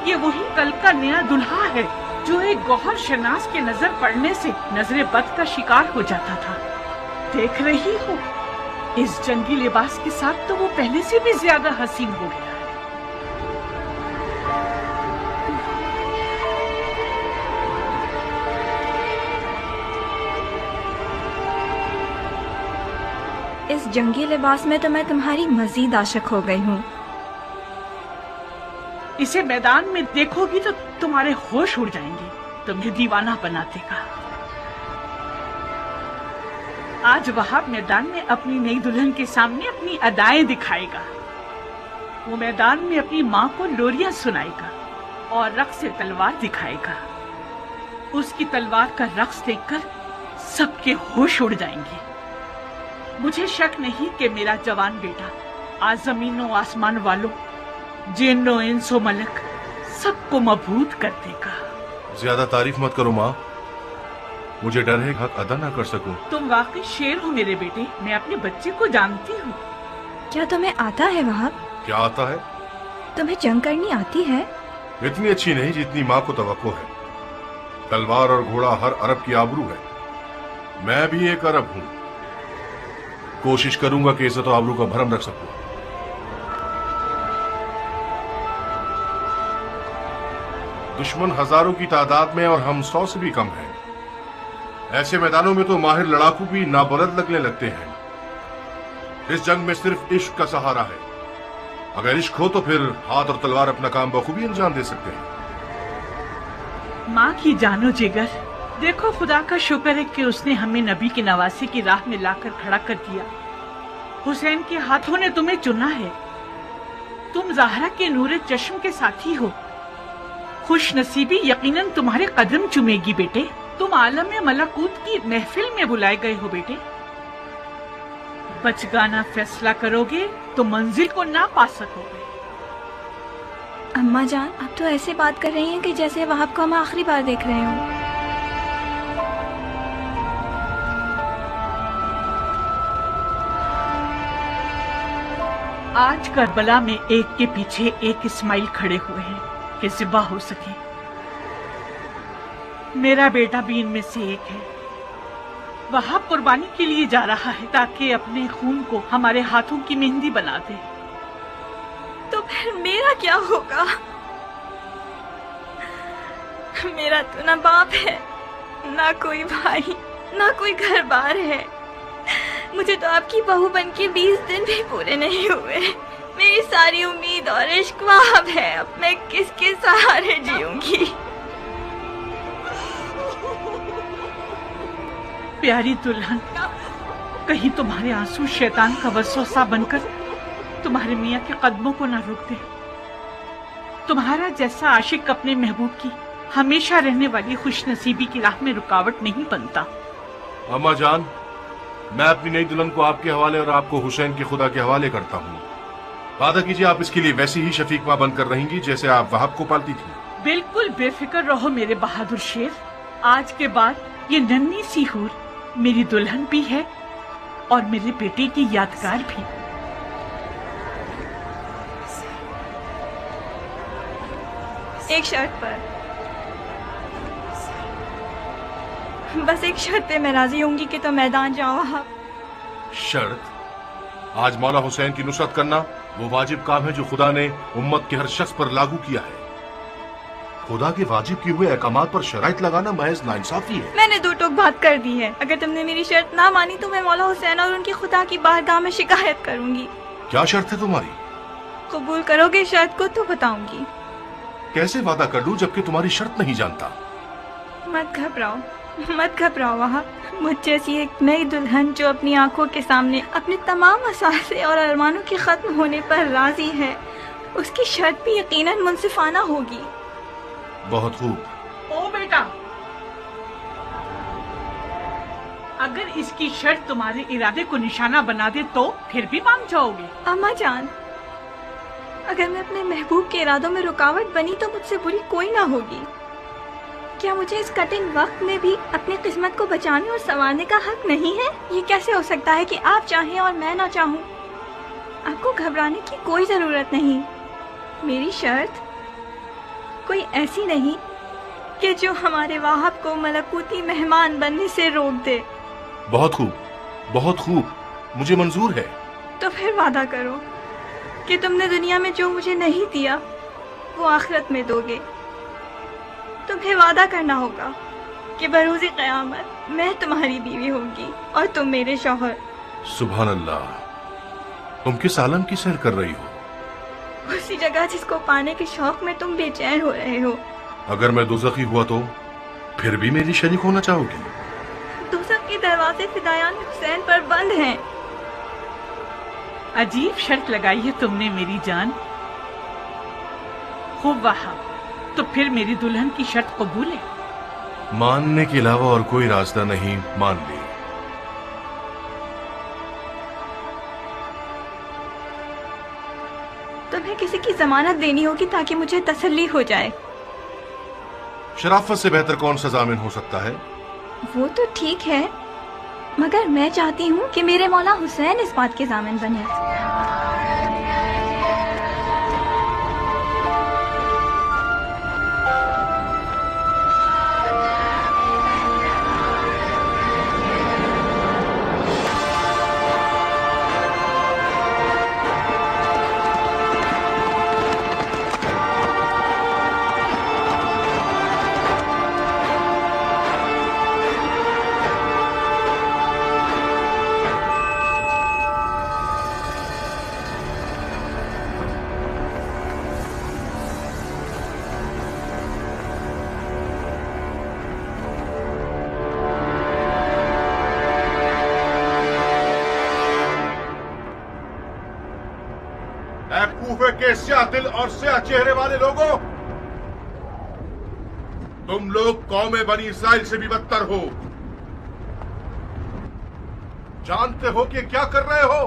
[SPEAKER 9] یہ وہی کل کا نیا دلہا ہے جو ایک گوہر شناس کے نظر پڑنے سے نظر بد کا شکار ہو جاتا تھا. دیکھ رہی ہو اس جنگی لباس کے ساتھ تو وہ پہلے سے بھی زیادہ حسین ہو گیا.
[SPEAKER 15] اس جنگی لباس میں تو میں تمہاری مزید عاشق ہو گئی ہوں.
[SPEAKER 9] اسے میدان میں دیکھو گی تو تمہارے ہوش اڑ جائیں گے، تمہیں دیوانہ بنا دے گا. آج وہاب میدان میں اپنی نئی دلہن کے سامنے اپنی ادائیں دکھائے گا. وہ میدان میں اپنی ماں کو لوریاں سنائے گا اور رقص تلوار دکھائے گا. اس کی تلوار کا رقص دیکھ کر سب کے ہوش اڑ جائیں گے. مجھے شک نہیں کہ میرا جوان بیٹا آج زمین و آسمان والوں، جن و انس و ملک سب کو مبہوت کر دے گا.
[SPEAKER 13] زیادہ تعریف مت کرو ماں، مجھے ڈر ہے حق ادا نہ کر سکوں.
[SPEAKER 9] تم واقعی شیر ہو میرے بیٹے، میں اپنے بچے کو جانتی ہوں.
[SPEAKER 15] کیا تمہیں آتا ہے وہاب؟
[SPEAKER 13] کیا آتا ہے؟
[SPEAKER 15] تمہیں جنگ کرنی آتی ہے؟
[SPEAKER 13] اتنی اچھی نہیں جتنی ماں کو توقع ہے. تلوار اور گھوڑا ہر عرب کی آبرو ہے، میں بھی ایک عرب ہوں. کوشش کروں گا کہ عزت و آبرو کا بھرم رکھ سکوں. دشمن ہزاروں کی تعداد میں اور ہم 100 سے بھی کم ہیں. ایسے میدانوں میں تو ماہر لڑاکو بھی نابلد لگنے لگتے ہیں. اس جنگ میں صرف عشق کا سہارا ہے. اگر عشق ہو تو پھر ہاتھ اور تلوار اپنا کام بخوبی انجام دے سکتے ہیں.
[SPEAKER 9] ماں کی جانو جگر، دیکھو خدا کا شکر ہے کہ اس نے ہمیں نبی کے نواسے کی راہ میں لا کر کھڑا کر دیا. حسین کے ہاتھوں نے تمہیں چنا ہے. تم زہرا کے نور چشم کے ساتھی ہو. خوش نصیبی یقیناً تمہارے قدم چومے گی بیٹے. تم عالم ملکوت کی محفل میں بلائے گئے ہو بیٹے. बचगाना फैसला करोगे तो मंजिल को ना पा सकोगे।
[SPEAKER 15] अम्मा जान, आप तो ऐसे बात कर रही हैं कि जैसे वहाब को हम आखिरी बार देख रहे हों।
[SPEAKER 9] आज करबला में एक के पीछे एक इस्माइल खड़े हुए हैं कि ज़िबा हो सके। मेरा बेटा भी इनमें से एक है। वहाब कुर्बानी के लिए जा रहा है ताकि अपने खून को हमारे हाथों की मेहंदी बना दे।
[SPEAKER 15] तो फिर मेरा क्या होगा? मेरा तो ना बाप है, ना कोई भाई, ना कोई घर बार है। मुझे तो आपकी बहू बन के 20 दिन भी पूरे नहीं हुए। मेरी सारी उम्मीद और इश्क वहाब है। अब मैं किसके सहारे जीऊंगी?
[SPEAKER 9] प्यारी दुल्हन, कहीं तुम्हारे आंसू शैतान का वसवसा बनकर तुम्हारे मियाँ के कदमों को ना रोक दे। तुम्हारा जैसा आशिक अपने महबूब की हमेशा रहने वाली खुशनसीबी की राह में रुकावट नहीं बनता।
[SPEAKER 16] अम्मा जान, मैं अपनी नई दुल्हन को आपके हवाले और आपको हुसैन के खुदा के हवाले करता हूँ। वादा कीजिए आप इसके लिए वैसी ही शफीक माँ बनकर रहेंगी जैसे आप वहाब को पालती थी।
[SPEAKER 9] बिल्कुल बेफिक्र रहो मेरे बहादुर शेर। आज के बाद ये नन्ही सी हूर मेरी दुल्हन भी है और मेरे बेटे की यादगार भी।
[SPEAKER 15] एक शर्त पर, बस एक शर्त पे मैं राजी होंगी कि तो मैदान जाओ आप।
[SPEAKER 16] शर्त? आज मौला हुसैन की नुसरत करना वो वाजिब काम है जो खुदा ने उम्मत के हर शख्स पर लागू किया है। खुदा के वाजिब किए हुए अहकामात पर शराइत लगाना महज नाइंसाफी है।
[SPEAKER 15] मैंने दो टोक बात कर दी है। अगर तुमने मेरी शर्त ना मानी तो मैं मौला हुसैन और उनकी खुदा की बारगाह में शिकायत करूंगी।
[SPEAKER 16] क्या शर्त है तुम्हारी?
[SPEAKER 15] कबूल करोगे शर्त को तो बताऊंगी।
[SPEAKER 16] कैसे वादा कर लूं जबकि तुम्हारी शर्त नहीं जानता?
[SPEAKER 15] मत घबराओ, मत घबराओ वहाब। मुझ जैसी एक नई दुल्हन जो अपनी आंखों के सामने अपने तमाम असासे और अरमानों के खत्म होने पर राजी है, उसकी शर्त भी यकीनन मुंसिफाना होगी।
[SPEAKER 16] बहुत खूब।
[SPEAKER 9] ओ बेटा, अगर इसकी शर्त तुम्हारे इरादे को निशाना बना दे तो फिर भी मान जाओगे?
[SPEAKER 15] अम्मा जान, अगर मैं अपने महबूब के इरादों में रुकावट बनी तो मुझसे बुरी कोई ना होगी। क्या मुझे इस कठिन वक्त में भी अपनी किस्मत को बचाने और संवारने का हक नहीं है? ये कैसे हो सकता है कि आप चाहें और मैं ना चाहूं? आपको घबराने की कोई जरूरत नहीं। मेरी शर्त कोई ऐसी नहीं कि जो हमारे वाहब को मलकूती मेहमान बनने से रोक दे।
[SPEAKER 16] बहुत खूब, बहुत खूब, मुझे मंजूर है।
[SPEAKER 15] तो फिर वादा करो कि तुमने दुनिया में जो मुझे नहीं दिया वो आखिरत में दोगे। तुम्हें वादा करना होगा कि बरोज़े क़यामत मैं तुम्हारी बीवी होंगी और तुम मेरे शौहर।
[SPEAKER 16] सुभान अल्लाह, तुम किस आलम की सैर कर रही हो?
[SPEAKER 15] उसी जगह जिसको पाने के शौक में तुम बेचैन हो रहे हो।
[SPEAKER 16] अगर मैं दोज़खी हुआ तो फिर भी मेरी शरीक होना चाहोगी?
[SPEAKER 15] दोज़ख के दरवाजे फिदायान हुसैन पर बंद हैं।
[SPEAKER 9] अजीब शर्त लगाई है तुमने मेरी जान। खूब वहाब, तो फिर मेरी दुल्हन की शर्त कबूल है?
[SPEAKER 16] मानने के अलावा और कोई रास्ता नहीं, मान ली।
[SPEAKER 15] तुम्हें किसी की जमानत देनी होगी ताकि मुझे तसल्ली हो जाए।
[SPEAKER 16] शराफत से बेहतर कौन सा जामिन हो सकता है?
[SPEAKER 15] वो तो ठीक है, मगर मैं चाहती हूँ कि मेरे मौला हुसैन इस बात के जामिन बने।
[SPEAKER 7] कूफे के स्याह दिल और स्याह चेहरे वाले लोगों, तुम लोग कौमे बनी इसराइल से भी बदतर हो।
[SPEAKER 16] जानते हो कि क्या कर रहे हो?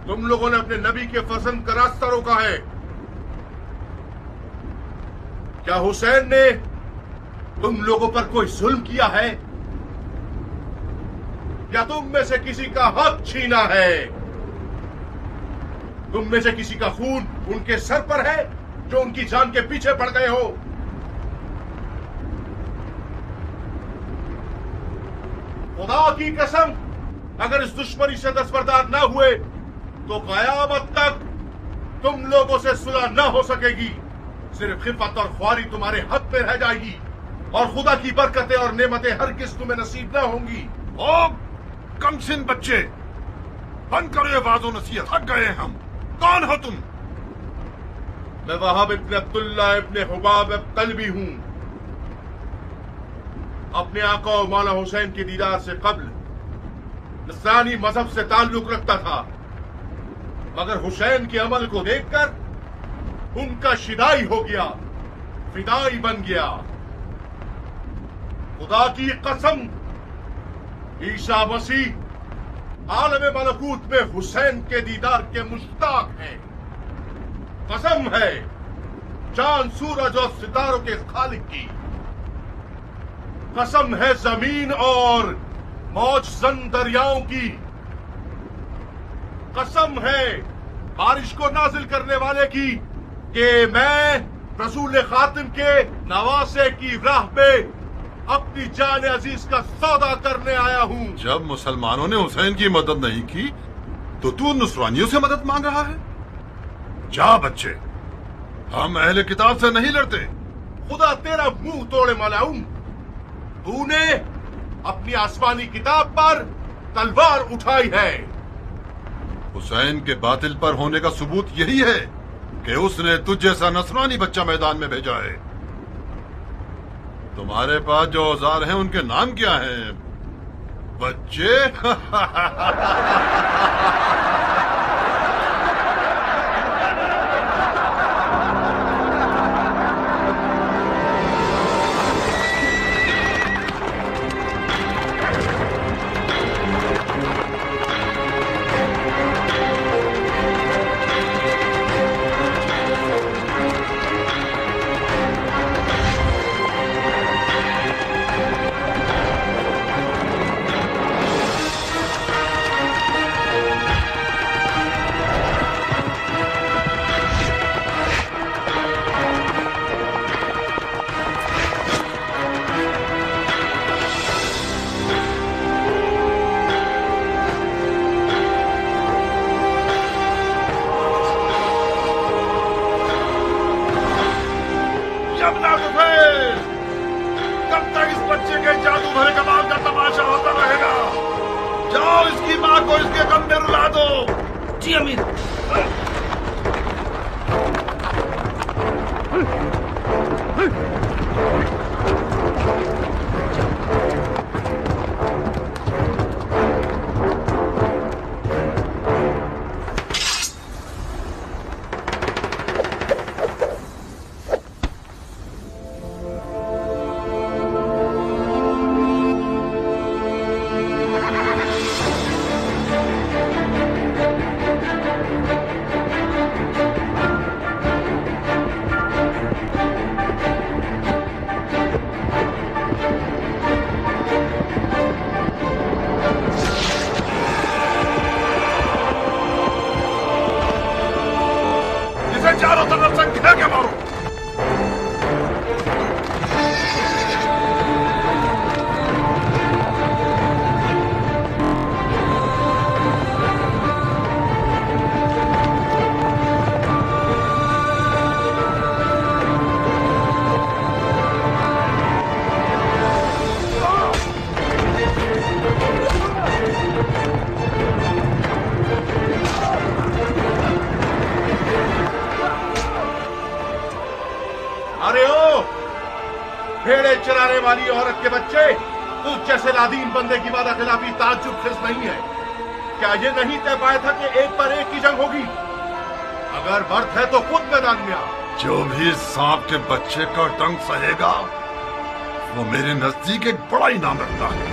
[SPEAKER 16] तुम लोगों ने अपने नबी के फर्जंद का रास्ता रोका है। क्या हुसैन ने तुम लोगों पर कोई जुल्म किया है या तुम में से किसी का हक छीना है? तुम में से किसी का खून उनके सर पर है जो उनकी जान के पीछे पड़ गए हो? खुदा की कसम, अगर इस दुश्मनी से दस्तबरदार न हुए तो कयामत तक तुम लोगों से सुलह न हो सकेगी। सिर्फ खिफत और ख्वारी तुम्हारे हक पे रह जाएगी और खुदा की बरकतें और नेमतें हरगिज़ तुम्हें नसीब न होंगी।
[SPEAKER 13] ओ कमसिन बच्चे, बंद करो ये वाज़ो नसीहत, थक गए हम। कौन हो तुम?
[SPEAKER 16] मैं वहाब इब्न अब्दुल्लाह इब्न हुबाब कल्बी हूं। अपने आका और मौला हुसैन के दीदार से कब्ल नसरानी मजहब से ताल्लुक रखता था, मगर हुसैन के अमल को देखकर उनका शिदाई हो गया, फिदाई बन गया। खुदा की कसम, ईसा मसीह आलम मलकूत में हुसैन के दीदार के मुश्ताक हैं। कसम है चांद सूरज और सितारों के खालिक की। कसम है जमीन और मौज जन दरियाओं की। कसम है बारिश को नाजिल करने वाले की कि मैं रसूल खातिम के नवासे की राह पे अपनी जान अजीज का सौदा करने आया हूँ।
[SPEAKER 13] जब मुसलमानों ने हुसैन की मदद नहीं की तो तू नुसरानियों से मदद मांग रहा है? जा बच्चे, हम अहले किताब से नहीं लड़ते।
[SPEAKER 16] खुदा तेरा मुंह तोड़े मलाऊं, तूने अपनी आसमानी किताब पर तलवार उठाई है।
[SPEAKER 13] हुसैन के बातिल पर होने का सबूत यही है कि उसने तुझ जैसा नसरानी बच्चा मैदान में भेजा है। तुम्हारे पास जो औजार हैं उनके नाम क्या हैं बच्चे? कब तक इस बच्चे के जादू भरे कमाल का तमाशा होता रहेगा? जाओ इसकी माँ को इसके गम में रुला दो।
[SPEAKER 5] जी अमीर।
[SPEAKER 13] चारों तरफ से घेर के मारो।
[SPEAKER 16] अरे ओ भेड़े चराने वाली औरत के बच्चे, तुझ जैसे लादीन बंदे की वादा खिलाफी ताज्जुब खिस नहीं है। क्या ये नहीं तय पाया था कि एक पर एक की जंग होगी? अगर बर्थ है तो खुद मैदान में आ।
[SPEAKER 13] जो भी सांप के बच्चे का डंक सहेगा वो मेरे नजदीक एक बड़ा इनाम रखता है।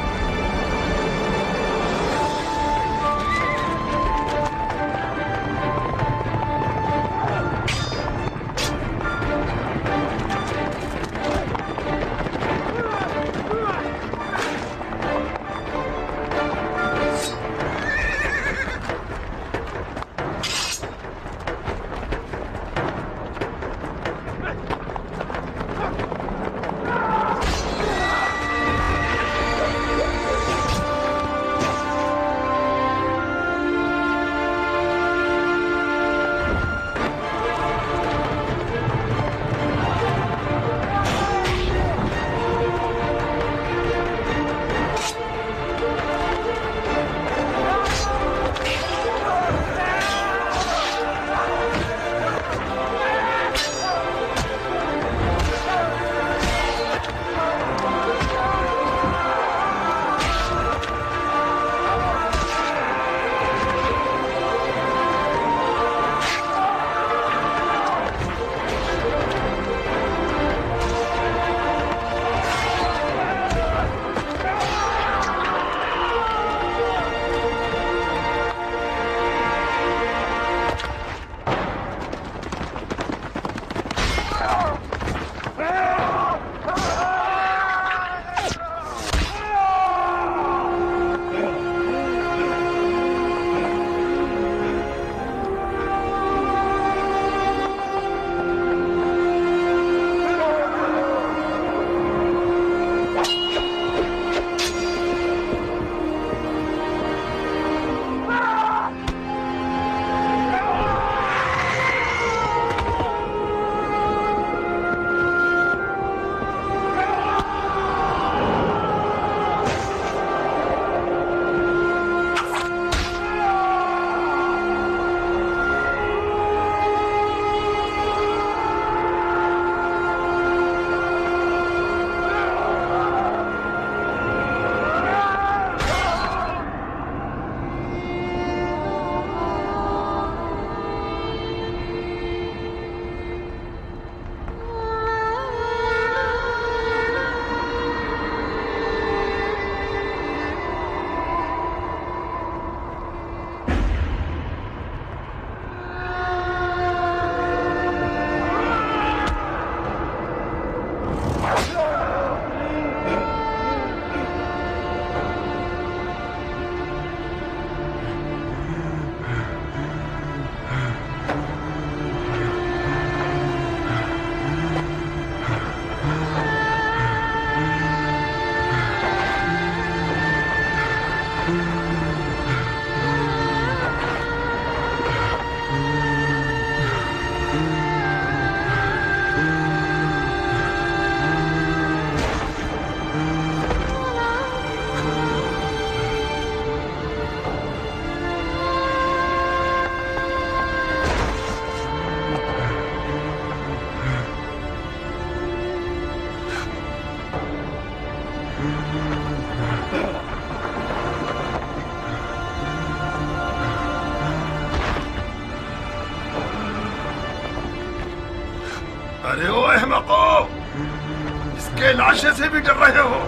[SPEAKER 13] अहमको, इसके लाशे से भी डर रहे हो?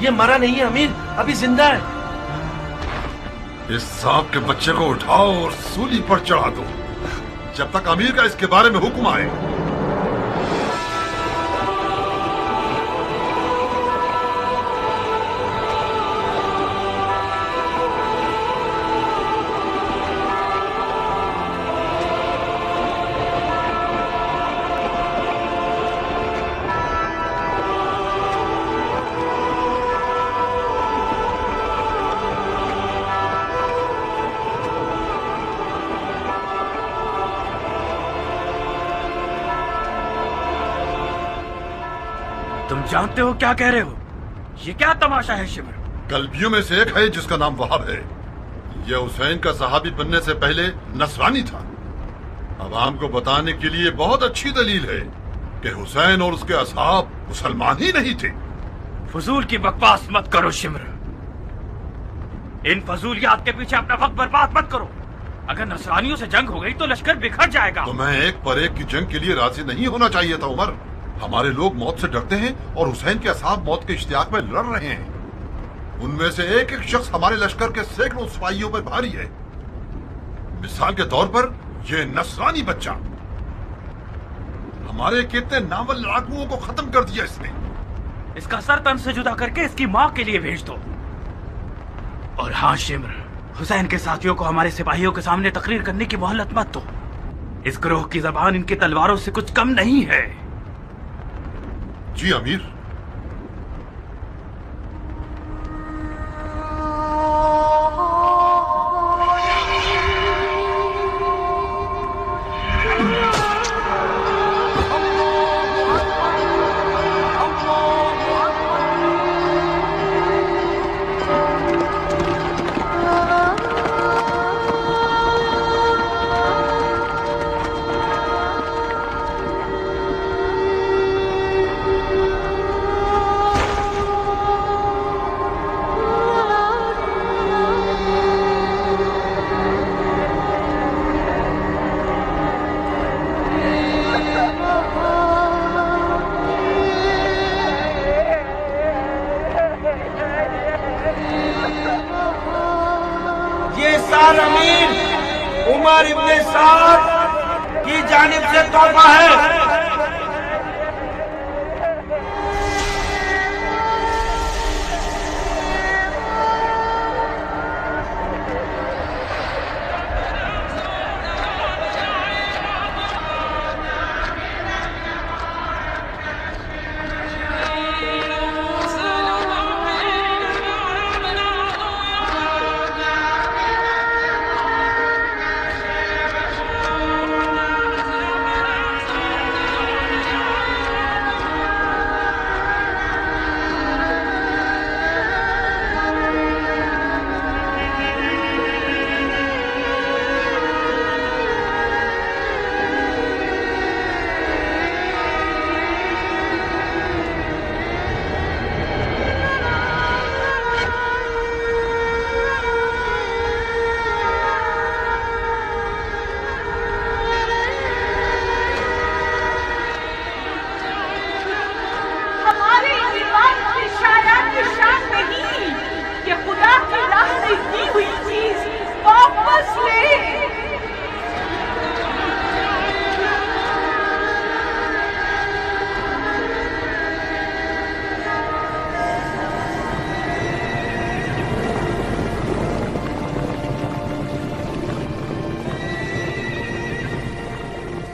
[SPEAKER 5] ये मरा नहीं है अमीर, अभी जिंदा है।
[SPEAKER 13] इस सांप के बच्चे को उठाओ और सूली पर चढ़ा दो, जब तक अमीर का इसके बारे में हुक्म आए।
[SPEAKER 5] तुम जानते हो क्या कह रहे हो? ये क्या तमाशा है शिमर?
[SPEAKER 13] कल्बियों में से एक है जिसका नाम वहाब है। यह हुसैन का सहाबी बनने से पहले नसरानी था। अवाम को बताने के लिए बहुत अच्छी दलील है कि हुसैन और उसके असहाब मुसलमान ही नहीं थे।
[SPEAKER 5] फजूल की बकवास मत करो शिमर। इन फजूलियात के पीछे अपना वक्त बर्बाद मत करो। अगर नसरानियों से जंग हो गई तो लश्कर बिखर जाएगा।
[SPEAKER 13] तुम्हें एक पर एक की जंग के लिए राजी नहीं होना चाहिए था उमर। हमारे लोग मौत से डरते हैं और हुसैन के असहाब मौत के इश्तियाक में लड़ रहे हैं। उनमें से एक एक शख्स हमारे लश्कर के सैकड़ों सिपाहियों पर भारी है। मिसाल के तौर पर यह नसरानी बच्चा हमारे कितने नावल लड़ाकुओं को खत्म कर दिया इसने।
[SPEAKER 5] इसका सर तन से जुदा करके इसकी माँ के लिए भेज दो। और हाँ शिमर, हुसैन के साथियों को हमारे सिपाहियों के सामने तकरीर करने की मोहलत मत दो। इस ग्रोह की जबान इनकी तलवारों से कुछ कम नहीं है।
[SPEAKER 13] जी अमीर।
[SPEAKER 17] उमर इब्ने साद की जानिब से तोहफा है।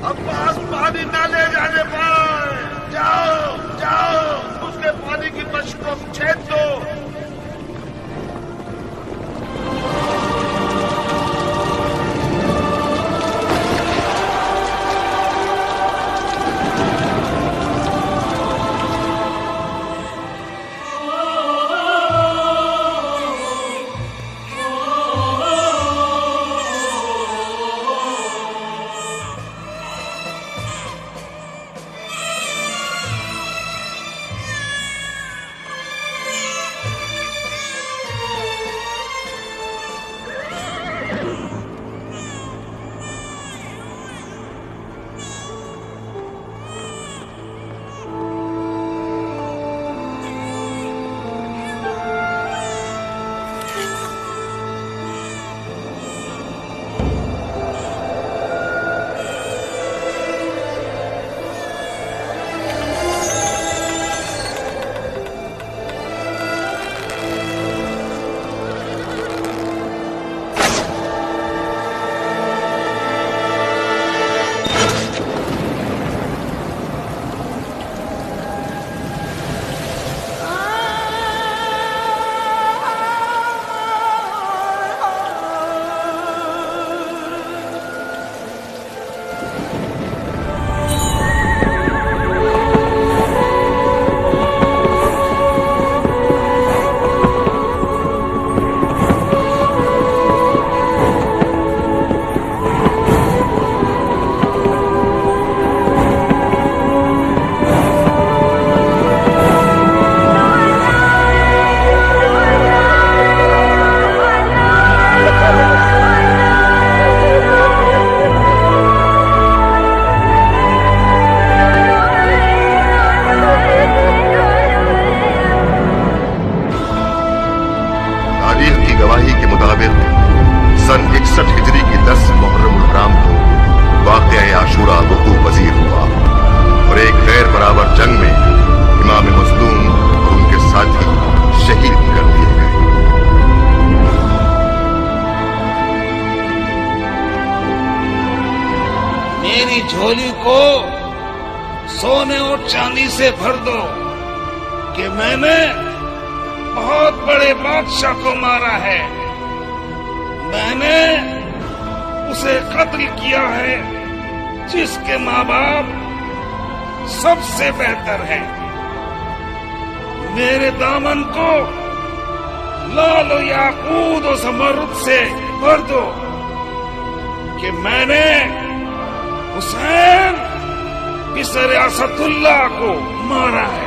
[SPEAKER 13] अब्बास पानी ना ले जाने पाए। जाओ जाओ, उसके पानी की बश को छेद दो।
[SPEAKER 10] 61 हिजरी की 10 मुहर्रम हराम को वाक़या आशूरा वक़ू पज़ीर हुआ और एक गैर बराबर जंग में इमाम मज़लूम और उनके साथी शहीद कर दिए गए।
[SPEAKER 18] मेरी झोली को सोने और चांदी से भर दो कि मैंने बहुत बड़े बादशाह को मारा है, मैंने उसे कत्ल किया है जिसके माँ बाप सबसे बेहतर हैं। मेरे दामन को लाल याकूत और ज़मरुद से भर दो कि मैंने हुसैन बिसर असदुल्लाह को मारा है।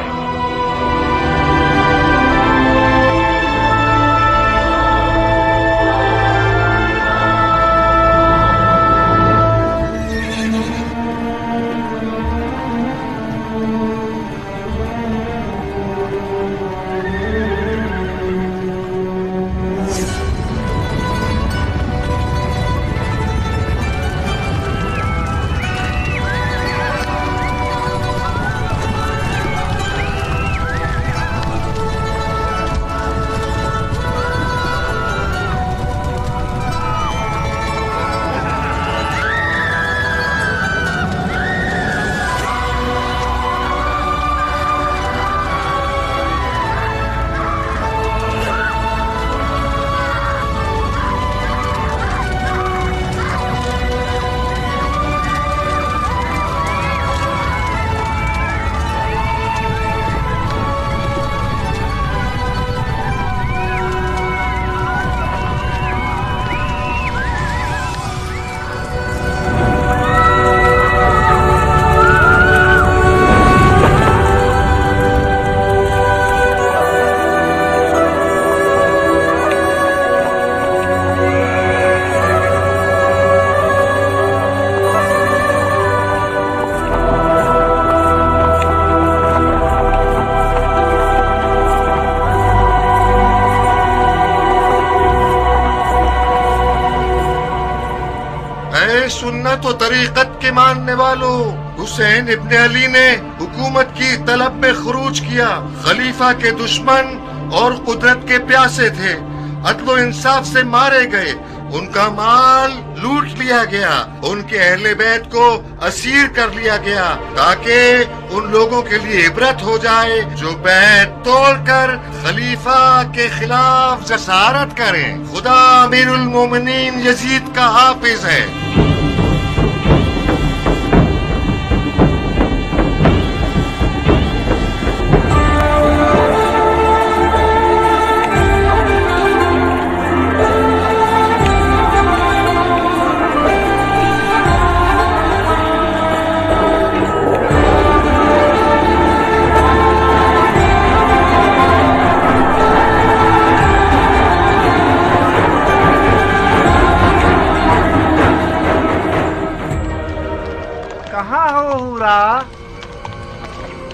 [SPEAKER 10] सुन्नत और तरीकत के मानने वालों, हुसैन इब्ने अली ने हुकूमत की तलब में खरूज किया। खलीफा के दुश्मन और कुदरत के प्यासे थे, अदलो इंसाफ से मारे गए, उनका माल लूट लिया गया, उनके अहले बैत को असीर कर लिया गया ताकि उन लोगों के लिए इबरत हो जाए जो बैत तोड़कर खलीफा के खिलाफ जसारत करें। खुदा अमीरुल मोमिनीन यजीद का हाफिज है।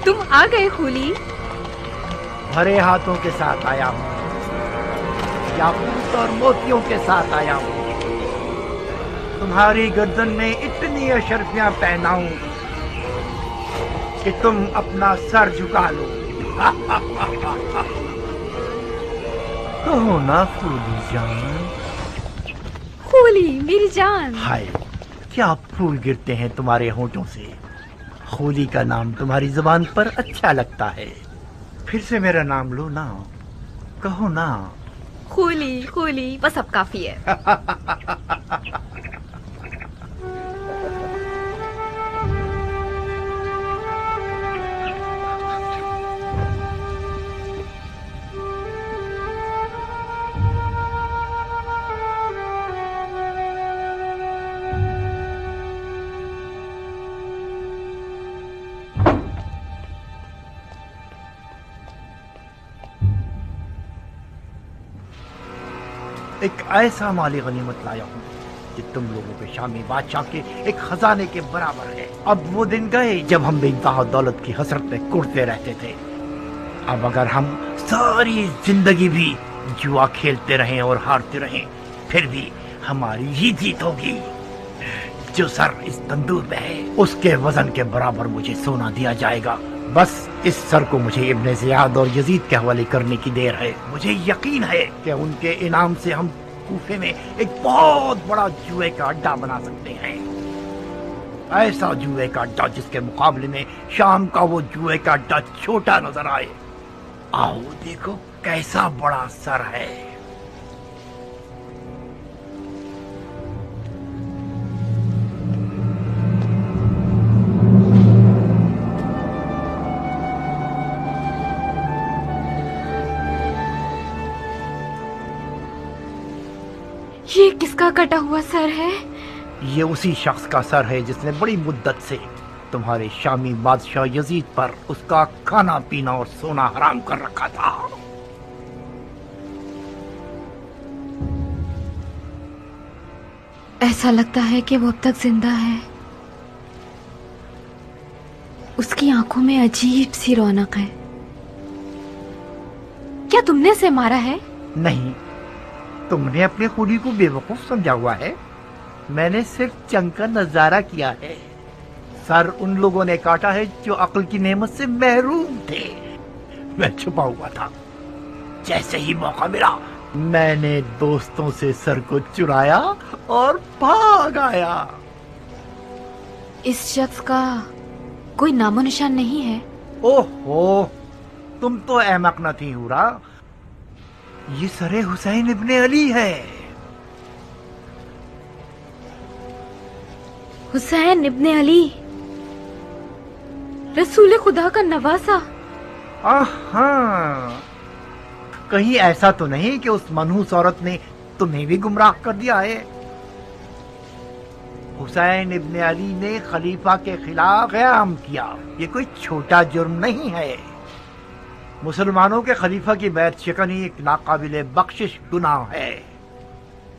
[SPEAKER 15] तुम आ गए खूली?
[SPEAKER 8] भरे हाथों के साथ आया हूँ, याकूत और मोतियों के साथ आया हूँ। तुम्हारी गर्दन में इतनी अशर्फियां पहनाऊं कि तुम अपना सर झुका लो। कहो ना खूली जान।
[SPEAKER 6] खूली मेरी जान।
[SPEAKER 8] हाय, क्या फूल गिरते हैं तुम्हारे होंठों से। खूली का नाम तुम्हारी जुबान पर अच्छा लगता है। फिर से मेरा नाम लो ना, कहो ना।
[SPEAKER 6] खूली खूली बस अब काफी है।
[SPEAKER 8] एक ऐसा माली गनीमत लाया हूँ कि तुम लोगों के शामी बादशाह के एक खजाने के बराबर है। अब वो दिन गए जब हम बेइंतहा दौलत की हसरत में कुड़ते रहते थे। अब अगर हम सारी जिंदगी भी जुआ खेलते रहें और हारते रहें, फिर भी हमारी ही जीत होगी। जो सर इस तंदूर में है उसके वजन के बराबर मुझे सोना दिया जाएगा। बस इस सर को मुझे इब्ने ज़ियाद और यजीद के हवाले करने की देर है। मुझे यकीन है कि उनके इनाम से हम कूफे में एक बहुत बड़ा जुए का अड्डा बना सकते हैं। ऐसा जुए का अड्डा जिसके मुकाबले में शाम का वो जुए का अड्डा छोटा नजर आए। आओ देखो कैसा बड़ा सर है।
[SPEAKER 6] ये किसका कटा हुआ सर है?
[SPEAKER 8] ये उसी शख्स का सर है जिसने बड़ी मुद्दत से तुम्हारे शामी बादशाह यजीद पर उसका खाना पीना और सोना हराम कर रखा था।
[SPEAKER 6] ऐसा लगता है कि वो अब तक जिंदा है। उसकी आंखों में अजीब सी रौनक है। क्या तुमने उसे मारा है?
[SPEAKER 8] नहीं, तुमने अपने खूनी को बेवकूफ समझा हुआ है। मैंने सिर्फ जंग का नजारा किया है। सर उन लोगों ने काटा है जो अक्ल की नेमत से महरूम थे। मैं छुपा हुआ था। जैसे ही मौका मिला मैंने दोस्तों से सर को चुराया और भाग आया।
[SPEAKER 6] इस शख्स का कोई नामो निशान नहीं है?
[SPEAKER 8] ओहो, तुम तो अहमक न थी हुरा। ये सरे हुसैन इब्ने अली है।
[SPEAKER 6] हुसैन इब्ने अली, रसूल खुदा का नवासा।
[SPEAKER 8] हाँ, कहीं ऐसा तो नहीं कि उस मनहूस औरत ने तुम्हें भी गुमराह कर दिया है? हुसैन इब्ने अली ने खलीफा के खिलाफ क़याम किया। ये कोई छोटा जुर्म नहीं है। मुसलमानों के खलीफा की बैत शिकनी एक नाकाबिले बख्शिश गुनाह है।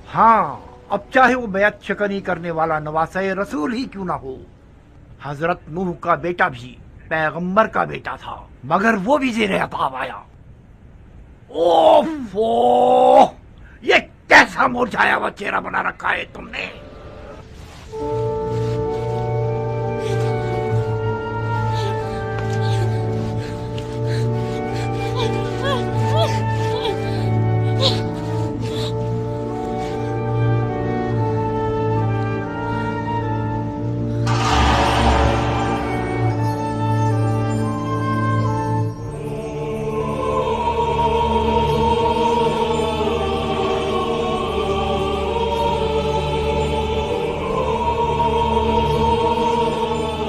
[SPEAKER 8] हाँ, अब चाहे वो बैत शिकनी करने वाला नवासे रसूल ही क्यों ना हो। हजरत नूह का बेटा भी पैगंबर का बेटा था, मगर वो भी ज़ेरे अताब आया। ओफो, ये कैसा मुरझाया हुआ चेहरा बना रखा है तुमने।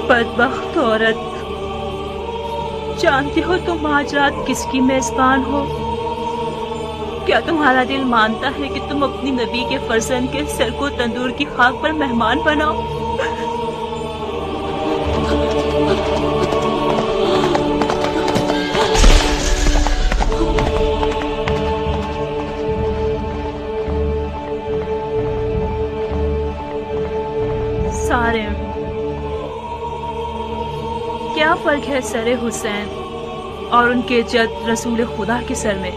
[SPEAKER 9] बदबख्त औरत, जानती हो तुम आज रात किसकी मेजबान हो? क्या तुम्हारा दिल मानता है कि तुम अपनी नबी के फर्जंद के सर को तंदूर की खाक पर मेहमान बनाओ? सारे क्या फर्क है सरे हुसैन और उनके जद रसूल खुदा के सर में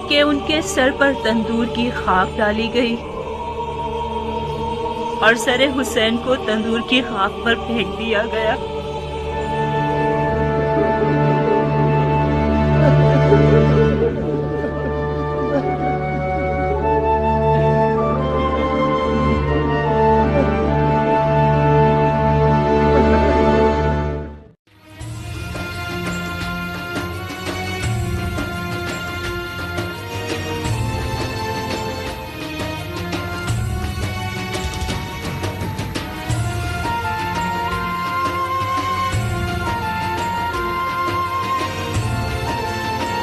[SPEAKER 9] कि उनके सर पर तंदूर की खाक डाली गई और सरे हुसैन को तंदूर की खाक पर फेंक दिया गया।